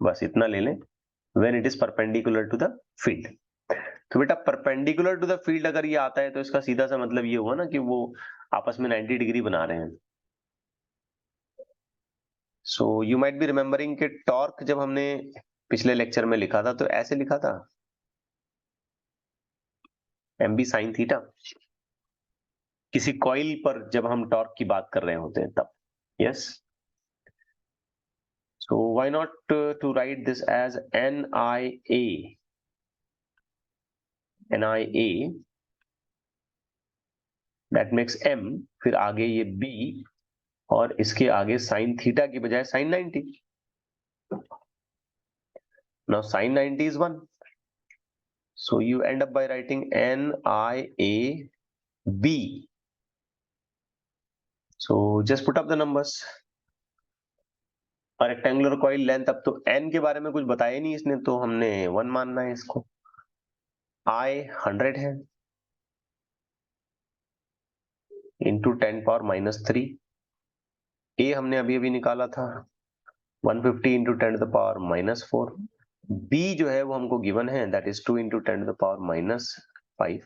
बस इतना ले लें, when it is perpendicular to the field. तो बेटा परपेंडिकुलर टू द फील्ड अगर ये आता है तो इसका सीधा सा मतलब ये हुआ ना कि वो आपस में 90 डिग्री बना रहे हैं। So you might be remembering कि टॉर्क जब हमने पिछले लेक्चर में लिखा था तो ऐसे लिखा था, mb sin थीटा, किसी कॉइल पर जब हम टॉर्क की बात कर रहे होते हैं तब। Yes, so why not to write this as NIA that makes m, फिर आगे ये b, और इसके आगे साइन थीटा की बजाय sign 90। Now sine 90 is 1, so you end up by writing NIAB. So just put up the numbers. और rectangular coil length, अब तो n के बारे में कुछ बताया नहीं इसने, तो हमने 1 मानना है इसको। I 100 है इंटू 10 पावर -3। A हमने अभी अभी निकाला था 150 into 10 to the power -4। B जो है वो हमको गिवन है, that is 2 into 10 to the power -5।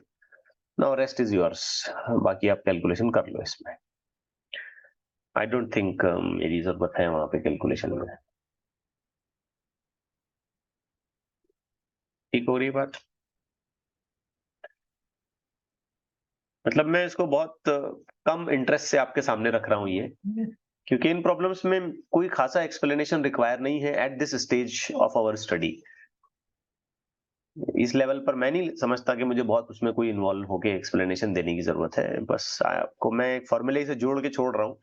Now rest is yours, बाकी आप कैलकुलेशन कर लो इसमें। आई डोंट थिंक मेरी जरूरत है वहां पे कैलकुलेशन में। ठीक हो रही है बात? मतलब मैं इसको बहुत कम इंटरेस्ट से आपके सामने रख रहा हूं ये, क्योंकि इन प्रॉब्लम्स में कोई खासा एक्सप्लेनेशन रिक्वायर नहीं है at this stage of our study. इस लेवल पर मैं नहीं समझता कि मुझे बहुत उसमें कोई इन्वॉल्व होके एक्सप्लेनेशन देने की जरूरत है। बस आपको मैं एक फॉर्मूले से जोड़ के छोड़ रहा हूँ,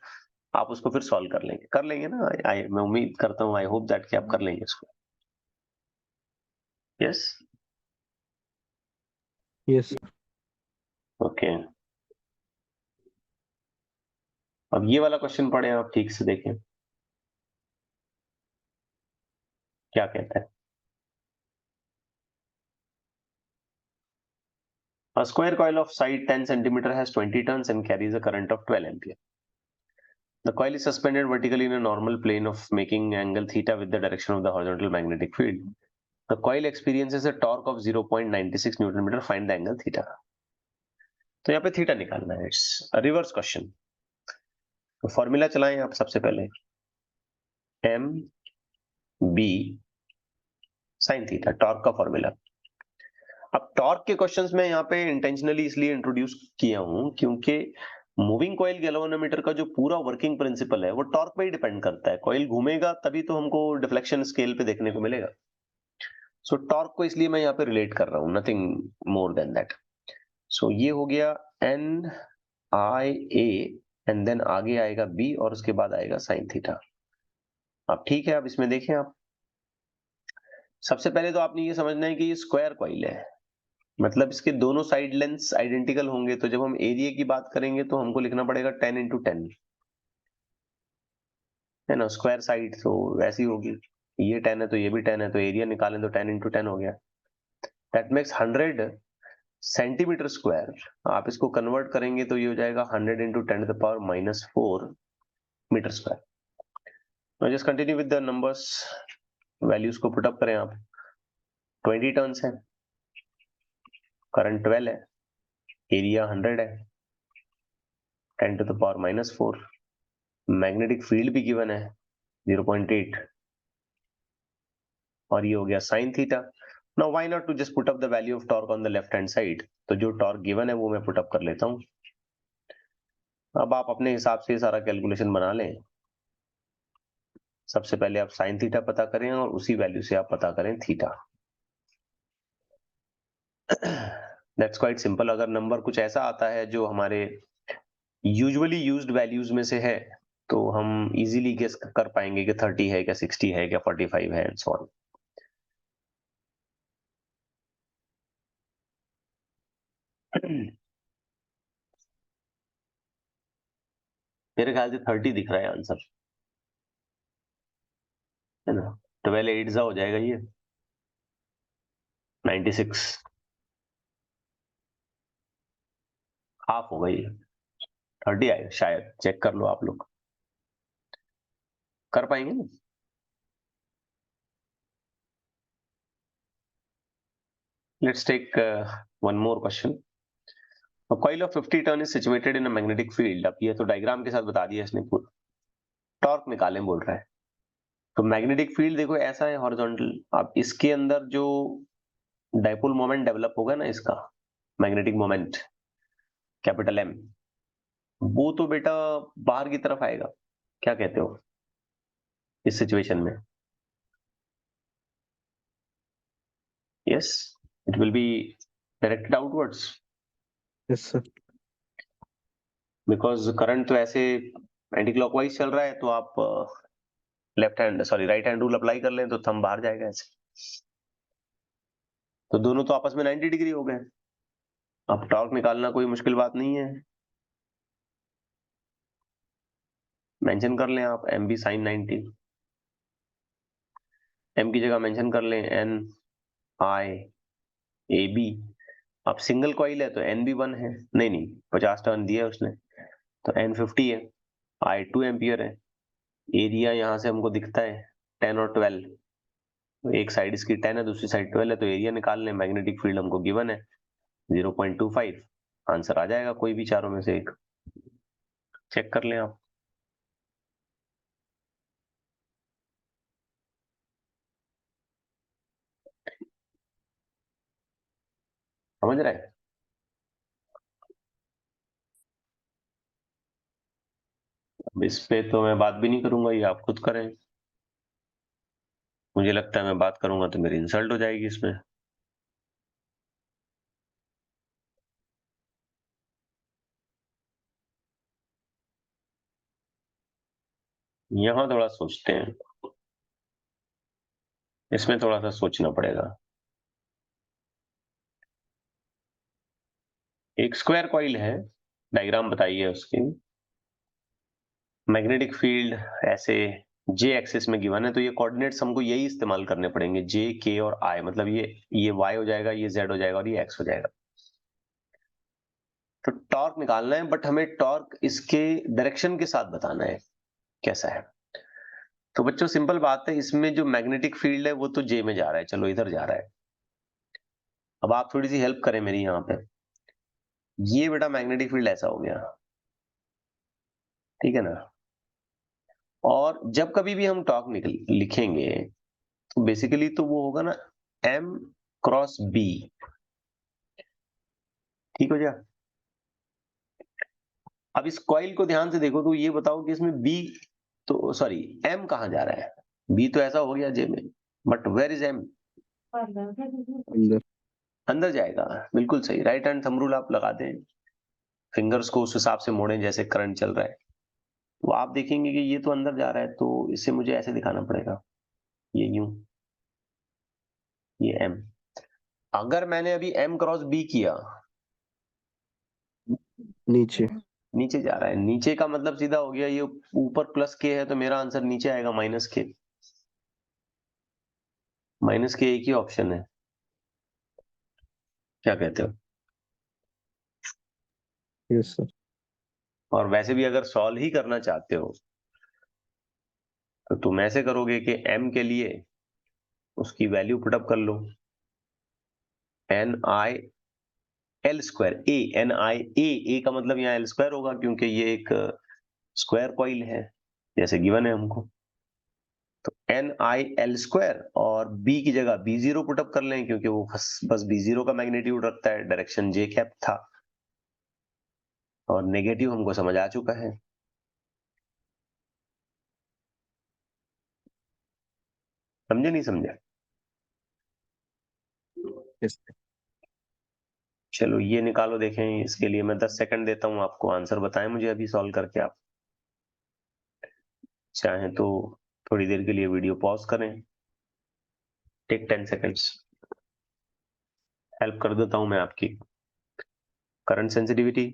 आप उसको फिर सॉल्व कर लेंगे ना। मैं उम्मीद करता हूँ, आई होप दैट कि आप कर लेंगे इसको। Yes, Yes, sir. ओके। अब ये वाला क्वेश्चन पढ़े आप, ठीक से देखें क्या कहता है। A square coil of side 10 centimeter has 20 turns and carries a current of 12 ampere. The coil is suspended vertically in a normal plane of making angle theta with the direction of the horizontal magnetic field. The coil experiences a torque of 0.96 Newton meter. Find the angle theta. तो यहाँ पे theta निकालना है. It's reverse question. तो formula चलाएं आप सबसे पहले. M B sine theta, torque का फॉर्मूला. अब टॉर्क के क्वेश्चंस में यहाँ पे इंटेंशनली इसलिए इंट्रोड्यूस किया हूं क्योंकि मूविंग कॉइल गैल्वेनोमीटर का जो पूरा वर्किंग प्रिंसिपल है वो टॉर्क पे ही डिपेंड करता है. कॉइल घूमेगा तभी तो हमको डिफ्लेक्शन स्केल पे देखने को मिलेगा. सो टॉर्क को इसलिए मैं यहाँ पे रिलेट कर रहा हूँ, nothing more than that. So ये हो गया N I A and then आगे आएगा बी और उसके बाद आएगा साइन थीटा. अब ठीक है, अब इसमें देखें आप. सबसे पहले तो आपने ये समझना है कि ये स्क्वायर कॉइल है, मतलब इसके दोनों साइड लेंथ्स आइडेंटिकल होंगे. तो जब हम एरिया की बात करेंगे तो हमको लिखना पड़ेगा 10 into 10, है ना. स्क्वायर साइड तो वैसी होगी, ये 10 है तो ये भी 10 है, तो एरिया निकालें तो 10 into 10 हो गया. That makes 100 centimetre square. आप इसको कन्वर्ट करेंगे तो ये हो जाएगा 100 into 10⁻⁻4 metre square. Just continue with the numbers, values को पुट अप करें आप. 20 टर्न्स है, करंट 12 है, एरिया 100 है, 10⁻⁻4, मैग्नेटिक फील्ड भी गिवन है 0.8, और ये हो गया sine theta. Now why not to just put up the value of torque on the left hand side. तो जो टॉर्क गिवन है वो मैं पुट अप कर लेता हूं. अब आप अपने हिसाब से सारा कैलकुलेशन बना लें. सबसे पहले आप साइन थीटा पता करें और उसी वैल्यू से आप पता करें थीटा. That's quite simple. अगर नंबर कुछ ऐसा आता है जो हमारे यूजुअली यूज्ड वैल्यूज में से है तो हम इजीली गेस कर पाएंगे कि 30 है क्या, 60 है क्या, 45 है, एंड सो ऑन. मेरे ख्याल से 30 दिख रहा है आंसर, है ना. 12 8 हो जाएगा ये 96, हाफ होगा ये. 30 आएगा शायद, चेक कर लो आप लोग. कर पाएंगे ना. Let's take one more question. A coil of 50 turn is situated in a magnetic field. अब ये तो डायग्राम के साथ बता दिया इसने पूरा. टॉर्क निकालें बोल रहा है. तो मैग्नेटिक फील्ड देखो ऐसा है हॉरिजॉन्टल. अब इसके अंदर जो डाइपोल मोमेंट डेवलप होगा ना, इसका मैग्नेटिक मोमेंट कैपिटल एम, वो तो बेटा बाहर की तरफ आएगा. क्या कहते हो इस सिचुएशन में? Yes, it will be directed outwards Yes, sir. Because current तो ऐसे एंटी क्लॉकवाइज चल रहा है. तो आप राइट हैंड रूल अप्लाई कर लें तो थंब बाहर जाएगा ऐसे. तो दोनों तो आपस में 90 डिग्री हो गए. अब टॉर्क निकालना कोई मुश्किल बात नहीं है. मेंशन कर लें आप एम बी साइन 90. एम की जगह मेंशन कर लें एन आई ए बी. अब सिंगल कॉइल है तो एन भी 1 है, नहीं 50 टर्न दिया है उसने, तो एन 50 है, आई 2 एम्पियर है. एरिया यहाँ से हमको दिखता है 10 और 12. तो एक साइड इसकी 10 है, दूसरी साइड 12 है, तो एरिया निकाल लें. मैग्नेटिक फील्ड हमको गिवन है 0.25. आंसर आ जाएगा कोई भी चारों में से एक. चेक कर लें आप. समझ रहे हैं? अब इस पे तो मैं बात भी नहीं करूंगा, ये आप खुद करें. मुझे लगता है मैं बात करूंगा तो मेरी इंसल्ट हो जाएगी इसमें. यहां थोड़ा सोचते हैं, इसमें थोड़ा सा सोचना पड़ेगा. एक स्क्वायर कॉइल है, डायग्राम बताइए उसकी. मैग्नेटिक फील्ड ऐसे जे एक्सिस में गिवन है, तो ये कोऑर्डिनेट्स हमको यही इस्तेमाल करने पड़ेंगे, जे के और आई. मतलब ये वाई हो जाएगा, ये जेड हो जाएगा और ये एक्स हो जाएगा. तो टॉर्क निकालना है, बट हमें टॉर्क इसके डायरेक्शन के साथ बताना है कैसा है। तो बच्चों सिंपल बात है, इसमें जो मैग्नेटिक फील्ड है वो तो जे में जा रहा है, चलो इधर जा रहा है। अब आप थोड़ी सी हेल्प करें मेरी यहाँ पे, ये बेटा मैग्नेटिक फील्ड ऐसा हो गया, ठीक है ना। और जब कभी भी हम टॉर्क लिखेंगे तो बेसिकली तो वो होगा ना m क्रॉस b, ठीक हो गया। अब इस कॉइल को ध्यान से देखो तो ये बताओ कि इसमें b, तो सॉरी m कहाँ जा रहा है, b तो ऐसा हो गया j में, बट वेयर इज m? अंदर। अंदर जाएगा, बिल्कुल सही। राइट हैंड थंब रूल आप लगा दें, फिंगर्स को उस हिसाब से मोड़ें जैसे करंट चल रहा है, तो आप देखेंगे कि ये तो अंदर जा रहा है, तो इसे मुझे ऐसे दिखाना पड़ेगा, ये यूं, ये m। अगर मैंने अभी m क्रॉस b किया, नीचे। नीचे जा रहा है, नीचे का मतलब सीधा हो गया, ये ऊपर प्लस के है तो मेरा आंसर नीचे आएगा माइनस के। माइनस के एक ही ऑप्शन है, क्या कहते हो? Yes sir. और वैसे भी अगर सॉल्व ही करना चाहते हो तो तुम ऐसे करोगे कि m के लिए उसकी वैल्यू पुटअप कर लो, N I L square A, N I A का मतलब यहाँ एल स्क्वायर होगा क्योंकि ये एक स्क्वायर कॉइल है जैसे गिवन है हमको। तो एन आई एल स्क्वायर और बी की जगह बी जीरो पुटअप कर लें क्योंकि वो बस बी जीरो का मैग्नीट्यूड रखता है, डायरेक्शन जे कैप था और नेगेटिव हमको समझ आ चुका है। समझे नहीं समझे? यस। चलो ये निकालो, देखें। इसके लिए मैं 10 सेकंड देता हूं आपको, आंसर बताएं मुझे अभी सॉल्व करके। आप चाहें तो थोड़ी देर के लिए वीडियो पॉज करें, टेक 10 सेकंड्स। हेल्प कर देता हूं मैं आपकी। Current sensitivity,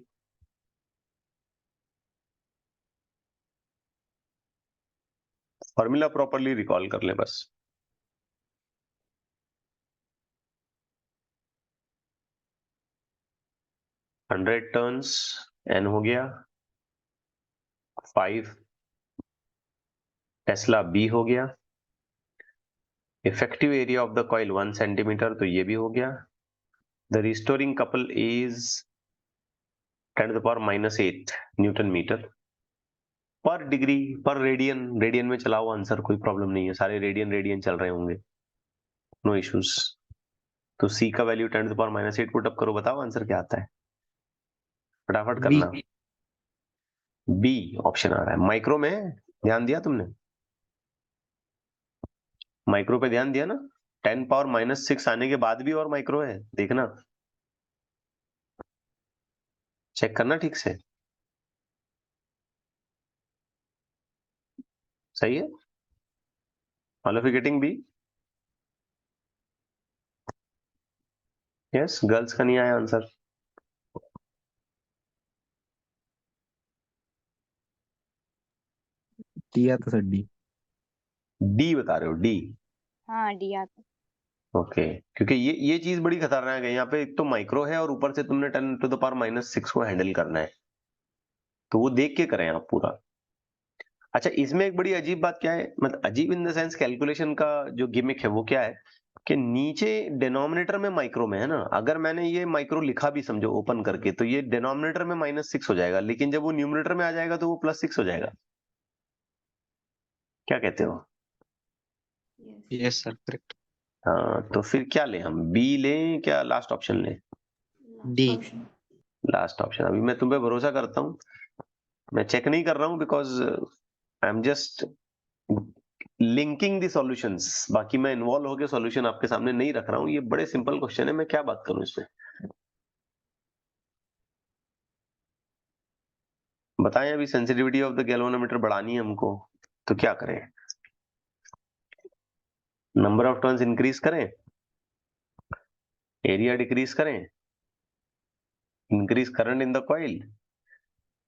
formula properly recall कर ले बस। हंड्रेड टर्न्स एन हो गया, 5 टेस्ला बी हो गया, effective area of the coil 1 centimetre, तो ये भी हो गया। The restoring couple is 10⁻⁸ newton metre per degree per radian. Radian में चलाओ आंसर, कोई प्रॉब्लम नहीं है, सारे रेडियन रेडियन चल रहे होंगे, नो इश्यूज। तो सी का वैल्यू 10⁻⁸ पुट अप करो, बताओ आंसर क्या आता है, फटाफट करना। बी ऑप्शन आ रहा है। माइक्रो में ध्यान दिया तुमने? माइक्रो पे ध्यान दिया ना? 10⁻⁻6 आने के बाद भी और माइक्रो है, देखना, चेक करना ठीक से। सही है? All of you getting B? Yes, girls का नहीं आया आंसर। दिया था सर डी। डी बता रहे हो? डी? हाँ डी आता। ओके, क्योंकि ये चीज बड़ी खतरनाक है। यहाँ पे एक तो माइक्रो है और ऊपर से तुमने 10⁻⁻6 को हैंडल करना है, तो वो देख के करें आप पूरा। अच्छा, इसमें एक बड़ी अजीब बात क्या है, मतलब अजीब इन द सेंस कैलकुलेशन का जो गिमिक है वो क्या है कि नीचे डिनोमिनेटर में माइक्रो में है ना, अगर मैंने ये माइक्रो लिखा भी समझो ओपन करके, तो ये डिनोमिनेटर में -6 हो जाएगा, लेकिन जब वो न्यूमरेटर में आ जाएगा तो वो +6 हो जाएगा। क्या कहते हो? Yes sir, correct. हाँ, तो फिर क्या लें हम, बी लें क्या लास्ट ऑप्शन लें? डी। Last option. अभी मैं तुम पे भरोसा करता हूँ, मैं चेक नहीं कर रहा हूँ because I am just linking the solutions, बाकी मैं इन्वॉल्व होकर सॉल्यूशन आपके सामने नहीं रख रहा हूँ। ये बड़े सिंपल क्वेश्चन है, मैं क्या बात करूं इसमें, बताएं। अभी सेंसिटिविटी ऑफ द गैल्वेनोमीटर बढ़ानी है हमको, तो क्या करें? नंबर ऑफ टर्न्स इंक्रीज करें, एरिया डिक्रीज करें, increase current in the coil,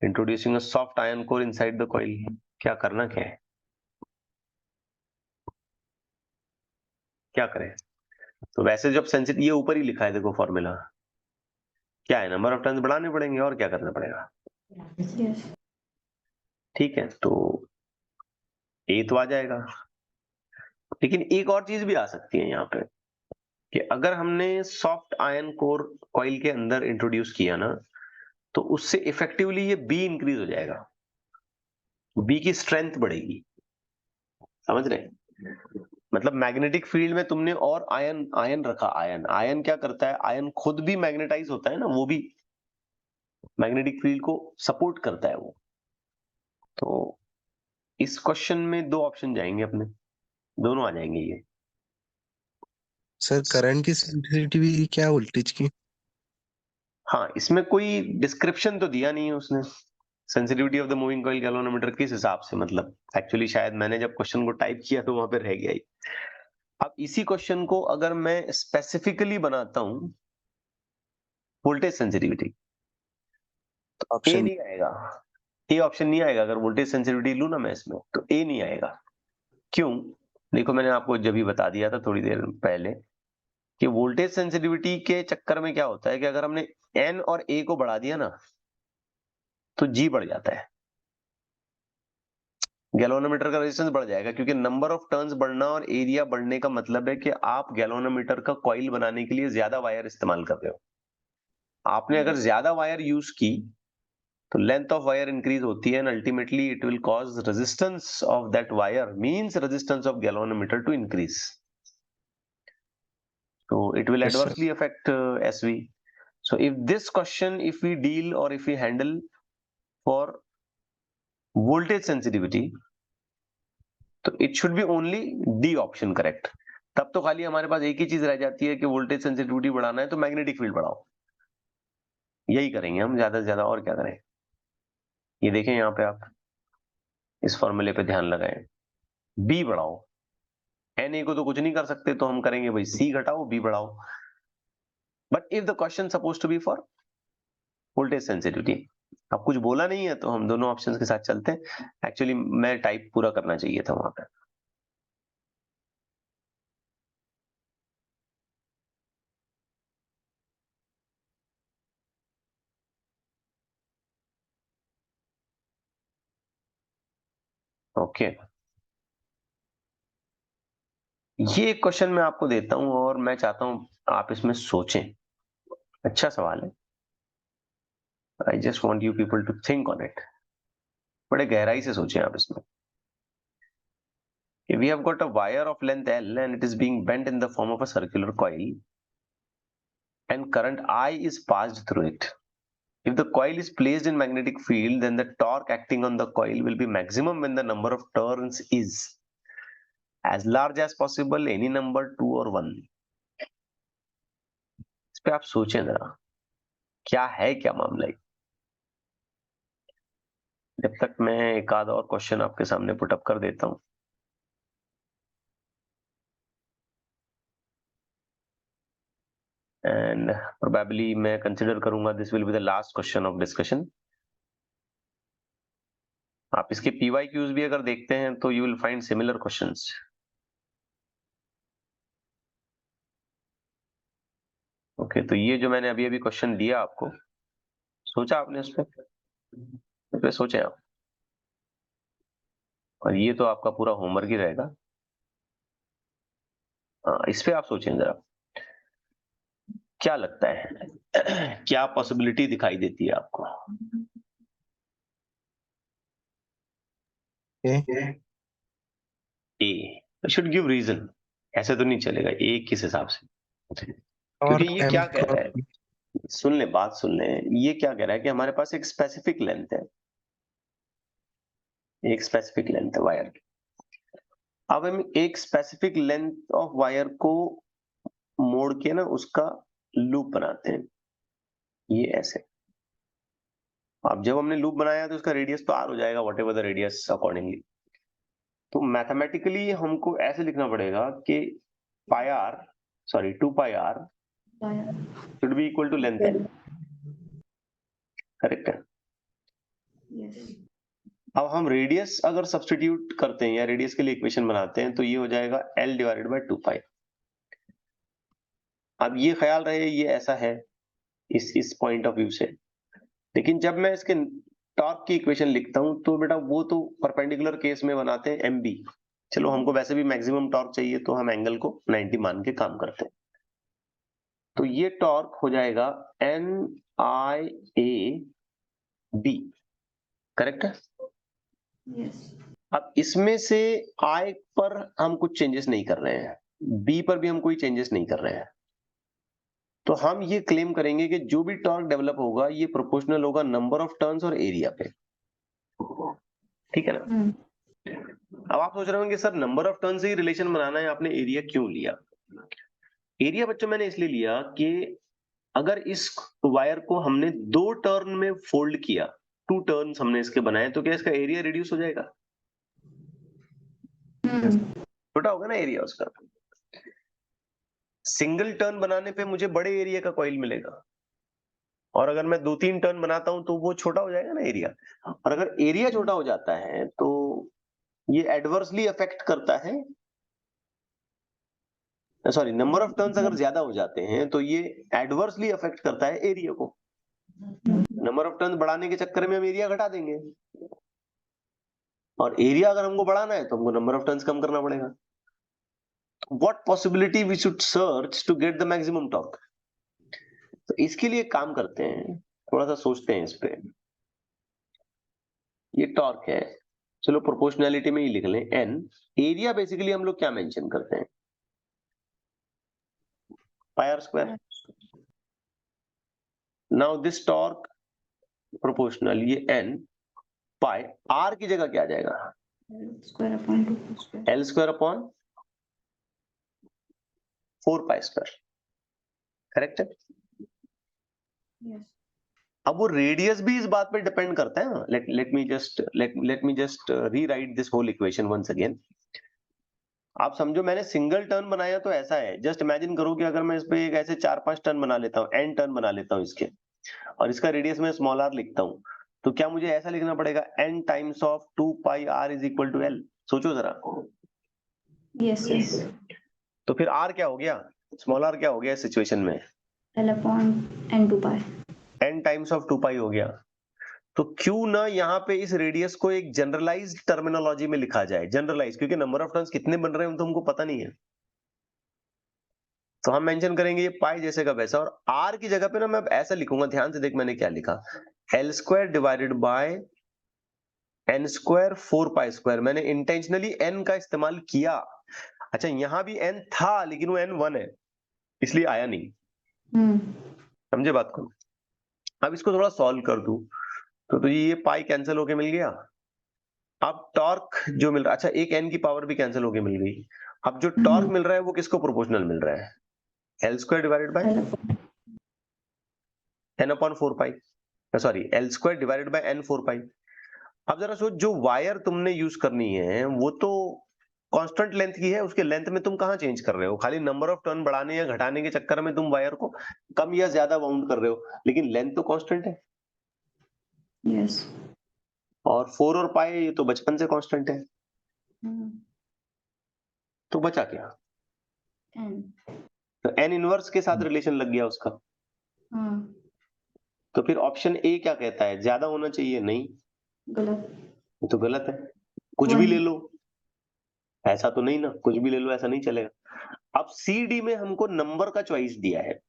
introducing a soft iron core inside the coil, क्या करना क्या है, क्या करें? तो वैसे जब सेंसिटिव, ये ऊपर ही लिखा है देखो फॉर्मूला, क्या है, नंबर ऑफ टर्न्स बढ़ाने पड़ेंगे और क्या करना पड़ेगा। ठीक है, तो ए तो आ जाएगा, लेकिन एक और चीज भी आ सकती है यहाँ पे कि अगर हमने सॉफ्ट आयन कोर कॉइल के अंदर इंट्रोड्यूस किया ना, तो उससे इफेक्टिवली ये बी इंक्रीज हो जाएगा, बी की स्ट्रेंथ बढ़ेगी, समझ रहे। मतलब मैग्नेटिक फील्ड में तुमने और आयन आयन रखा, आयन आयन क्या करता है, आयन खुद भी मैग्नेटाइज होता है ना, वो भी मैग्नेटिक फील्ड को सपोर्ट करता है वो। तो इस क्वेश्चन में दो ऑप्शन जाएंगे अपने, दोनों आ जाएंगे ये। सर करंट की सेंसिटिविटी क्या वोल्टेज की? हाँ, इसमें कोई डिस्क्रिप्शन तो दिया नहीं है उसने, sensitivity of the moving coil galvanometer किस हिसाब से, मतलब एक्चुअली शायद मैंने जब क्वेश्चन को टाइप किया तो वहां पे रह गया ही। अब इसी क्वेश्चन को अगर मैं स्पेसिफिकली बनाता हूं वोल्टेज सेंसिटिविटी, तो ए ऑप्शन नहीं आएगा, ए ऑप्शन नहीं आएगा। अगर वोल्टेज सेंसिटिविटी लू ना मैं इसमें, तो ए नहीं आएगा। क्यों? देखो, मैंने आपको जब भी बता दिया था थोड़ी देर पहले कि वोल्टेज सेंसिटिविटी के चक्कर में क्या होता है कि अगर हमने एन और ए को बढ़ा दिया ना, तो जी बढ़ जाता है, गैल्वेनोमीटर का रेजिस्टेंस बढ़ जाएगा, क्योंकि नंबर ऑफ टर्न्स बढ़ना और एरिया बढ़ने का मतलब है कि आप गैल्वेनोमीटर का कॉइल बनाने के लिए ज्यादा वायर इस्तेमाल कर रहे हो। आपने अगर ज्यादा वायर यूज की तो लेंथ ऑफ वायर इंक्रीज होती है, and ultimately it will cause resistance of that wire, means resistance of galvanometer to increase, so it will Yes, sir. adversely affect SV. So if this question, if we deal or if we handle for voltage sensitivity, तो it should be only D option correct. तब तो खाली हमारे पास एक ही चीज रह जाती है कि वोल्टेज सेंसिटिविटी बढ़ाना है तो मैग्नेटिक फील्ड बढ़ाओ, यही करेंगे हम ज्यादा से ज्यादा, और क्या करें। ये देखें यहाँ पे, आप इस फॉर्मूले पे ध्यान लगाएं, बी बढ़ाओ, एन ए को तो कुछ नहीं कर सकते, तो हम करेंगे भाई सी घटाओ बी बढ़ाओ। But if the question suppose to be for voltage sensitivity, अब कुछ बोला नहीं है तो हम दोनों ऑप्शंस के साथ चलते हैं। एक्चुअली मैं टाइप पूरा करना चाहिए था वहां पे। ओके, ये क्वेश्चन मैं आपको देता हूं और मैं चाहता हूं आप इसमें सोचें। अच्छा सवाल है, I just want you people to think on it, बड़े गहराई से सोचें आप इसमें। We have got a wire of length L and it is being bent in the form of a circular coil and current I is passed through it. If the coil is placed in magnetic field, then the torque acting on the coil will be maximum when the number of turns is as large as possible, any number 2 or 1. इस पे आप सोचें जरा, क्या है, क्या मामला है। जब तक मैं एक आध और क्वेश्चन आपके सामने पुटअप कर देता हूं। एंड प्रोबेबली मैं कंसिडर करूंगा this will be the last question of discussion. आप इसके PYQs भी अगर देखते हैं तो you will find similar questions. Okay, तो ये जो मैंने अभी अभी क्वेश्चन दिया आपको, सोचा आपने उस पर सोचे आप, और ये तो आपका पूरा होमवर्क ही रहेगा। इस पे आप सोचें जरा, क्या लगता है क्या पॉसिबिलिटी दिखाई देती है आपको। ए शुड गिव रीजन, ऐसे तो नहीं चलेगा ए किस हिसाब से, क्योंकि और ये क्या कह रहा है, सुन ले बात सुन ले, ये क्या कह रहा है कि हमारे पास एक स्पेसिफिक लेंथ है, एक स्पेसिफिक लेंथ है वायर की। अब हम एक स्पेसिफिक लेंथ ऑफ वायर को मोड़ के ना उसका लूप बनाते हैं, ये ऐसे। अब जब हमने लूप बनाया तो उसका रेडियस तो आर हो जाएगा, whatever the radius accordingly. तो मैथमेटिकली हमको ऐसे लिखना पड़ेगा कि pi R, sorry 2πr should be equal to length L, correct है। अब हम रेडियस अगर सब्स्टिट्यूट करते हैं या रेडियस के लिए इक्वेशन बनाते हैं तो ये हो जाएगा L डिवाइडेड बाय 2π। अब ये ख्याल रहे ये ऐसा है, इस पॉइंट ऑफ व्यू से। लेकिन जब मैं इसके टॉर्क की इक्वेशन लिखता हूं तो बेटा वो तो परपेंडिकुलर केस में बनाते हैं एम बी। चलो हमको वैसे भी मैक्सिमम टॉर्क चाहिए तो हम एंगल को 90 मान के काम करते हैं। तो ये टॉर्क हो जाएगा N I A B, correct है? यस। अब इसमें से आई पर हम कुछ चेंजेस नहीं कर रहे हैं, बी पर भी हम कोई चेंजेस नहीं कर रहे हैं, तो हम ये क्लेम करेंगे कि जो भी टॉर्क डेवलप होगा ये प्रोपोर्शनल होगा नंबर ऑफ टर्न्स और एरिया पे। ठीक है ना? अब आप सोच रहे होंगे सर नंबर ऑफ टर्न से ही रिलेशन बनाना है, आपने एरिया क्यों लिया? एरिया बच्चों मैंने इसलिए लिया कि अगर इस वायर को हमने 2 टर्न में फोल्ड किया, 2 टर्न्स हमने इसके बनाए, तो क्या इसका एरिया रिड्यूस हो जाएगा? छोटा होगा ना एरिया उसका। सिंगल टर्न बनाने पे मुझे बड़े एरिया का कॉइल मिलेगा, और अगर मैं 2-3 टर्न बनाता हूं तो वो छोटा हो जाएगा ना एरिया। और अगर एरिया छोटा हो जाता है तो ये एडवर्सली अफेक्ट करता है, सॉरी नंबर ऑफ टर्न्स अगर ज्यादा हो जाते हैं तो ये एडवर्सली अफेक्ट करता है एरिया को। नंबर ऑफ टर्न्स बढ़ाने के चक्कर में हम एरिया घटा देंगे, और एरिया अगर हमको बढ़ाना है तो हमको नंबर ऑफ टर्न्स कम करना पड़ेगा। What possibility we should search to get the maximum torque? तो इसके लिए काम करते हैं, थोड़ा सा सोचते हैं इस पे। ये टॉर्क है, चलो प्रोपोर्शनैलिटी में ही लिख लें एन। एरिया बेसिकली हम लोग क्या मेंशन करते हैं? Pi R square. Now this torque proportional, ये एन पाई, आर की जगह क्या आ जाएगा? Square upon 2 square. L square upon 4 pi square, correct है? यस। अब वो रेडियस भी इस बात पे डिपेंड करता है। Let me just rewrite this whole equation once again. आप समझो मैंने सिंगल टर्न बनाया तो ऐसा है, जस्ट इमेजिन करो कि अगर मैं इस पे एक ऐसे 4-5 टर्न बना लेता हूँ, एन टर्न बना लेता हूँ इसके, और इसका रेडियस में स्मॉल आर लिखता हूँ, तो क्या मुझे ऐसा लिखना पड़ेगा N times of 2 pi R is equal to L? सोचो जरा। Yes yes. तो फिर आर क्या हो गया, स्मॉल आर क्या हो गया इस सिचुएशन में? L upon N 2 pi. N times of 2 pi हो गया। तो क्यों ना यहाँ पे इस रेडियस को एक जनरलाइज्ड टर्मिनोलॉजी में लिखा जाए, जनरलाइज, क्योंकि नंबर ऑफ टर्न्स कितने बन रहे हैं तो हमको पता नहीं है, तो हम मेंशन करेंगे ये पाई जैसे का वैसा। और आर की जगह पे ना मैं अब ऐसा लिखूंगा, ध्यान से देख मैंने क्या लिखा, L square divided by N square 4 pi square. मैंने इंटेंशनली एन का इस्तेमाल किया। अच्छा यहां भी एन था लेकिन वो एन 1 है इसलिए आया नहीं। समझे बात को? अब इसको थोड़ा सॉल्व कर दूं तो ये पाई कैंसिल होके मिल गया। अब टॉर्क जो मिल रहा है, अच्छा एक एन की पावर भी कैंसिल होके मिल गई। अब जो टॉर्क मिल रहा है वो किसको प्रोपोर्शनल मिल रहा है? L square divided by N upon 4 pi, sorry L square divided by N 4 pi. अब जरा सोच, जो वायर तुमने यूज करनी है वो तो कांस्टेंट लेंथ की है, उसके लेंथ में तुम कहां चेंज कर रहे हो? खाली नंबर ऑफ टर्न बढ़ाने या घटाने के चक्कर में तुम वायर को कम या ज्यादा बाउंड कर रहे हो, लेकिन लेंथ तो कांस्टेंट है। यस। और 4 और पाई ये तो बचपन से कांस्टेंट है, तो बचा क्या? एन। तो एन इनवर्स के साथ रिलेशन लग गया उसका। तो फिर ऑप्शन ए क्या कहता है, ज्यादा होना चाहिए? नहीं, गलत। ये तो गलत है। कुछ भी ले लो, ऐसा तो नहीं ना, कुछ भी ले लो ऐसा नहीं चलेगा। अब सी डी में हमको नंबर का चॉइस दिया है।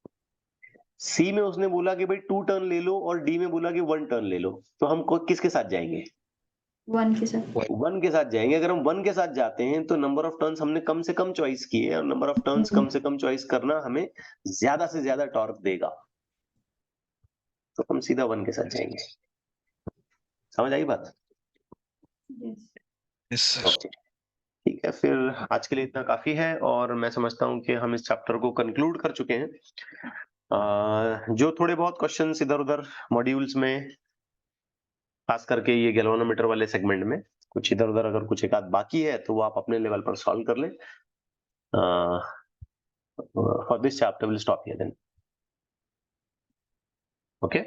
सी में उसने बोला कि भाई 2 टर्न ले लो, और डी में बोला कि 1 टर्न ले लो, तो हम किसके साथ जाएंगे? 1 के साथ। 1 के साथ जाएंगे। अगर हम 1 के साथ जाते हैं तो नंबर ऑफ टर्न्स हमने कम से कम चॉइस किए, और नंबर ऑफ टर्न्स कम से कम चॉइस करना हमें ज्यादा से ज्यादा टॉर्क देगा, तो हम सीधा 1 के साथ जाएंगे। समझ आई बात? यस। ओके ठीक है, फिर आज के लिए इतना काफी है, और मैं समझता हूं कि हम इस चैप्टर को कंक्लूड कर चुके हैं। जो थोड़े बहुत क्वेश्चंस इधर उधर मॉड्यूल्स में, खास करके ये गैल्वेनोमीटर वाले सेगमेंट में कुछ इधर उधर अगर कुछ एक आध बाकी है तो वो आप अपने लेवल पर सॉल्व कर लें। For this chapter will stop here then. Okay.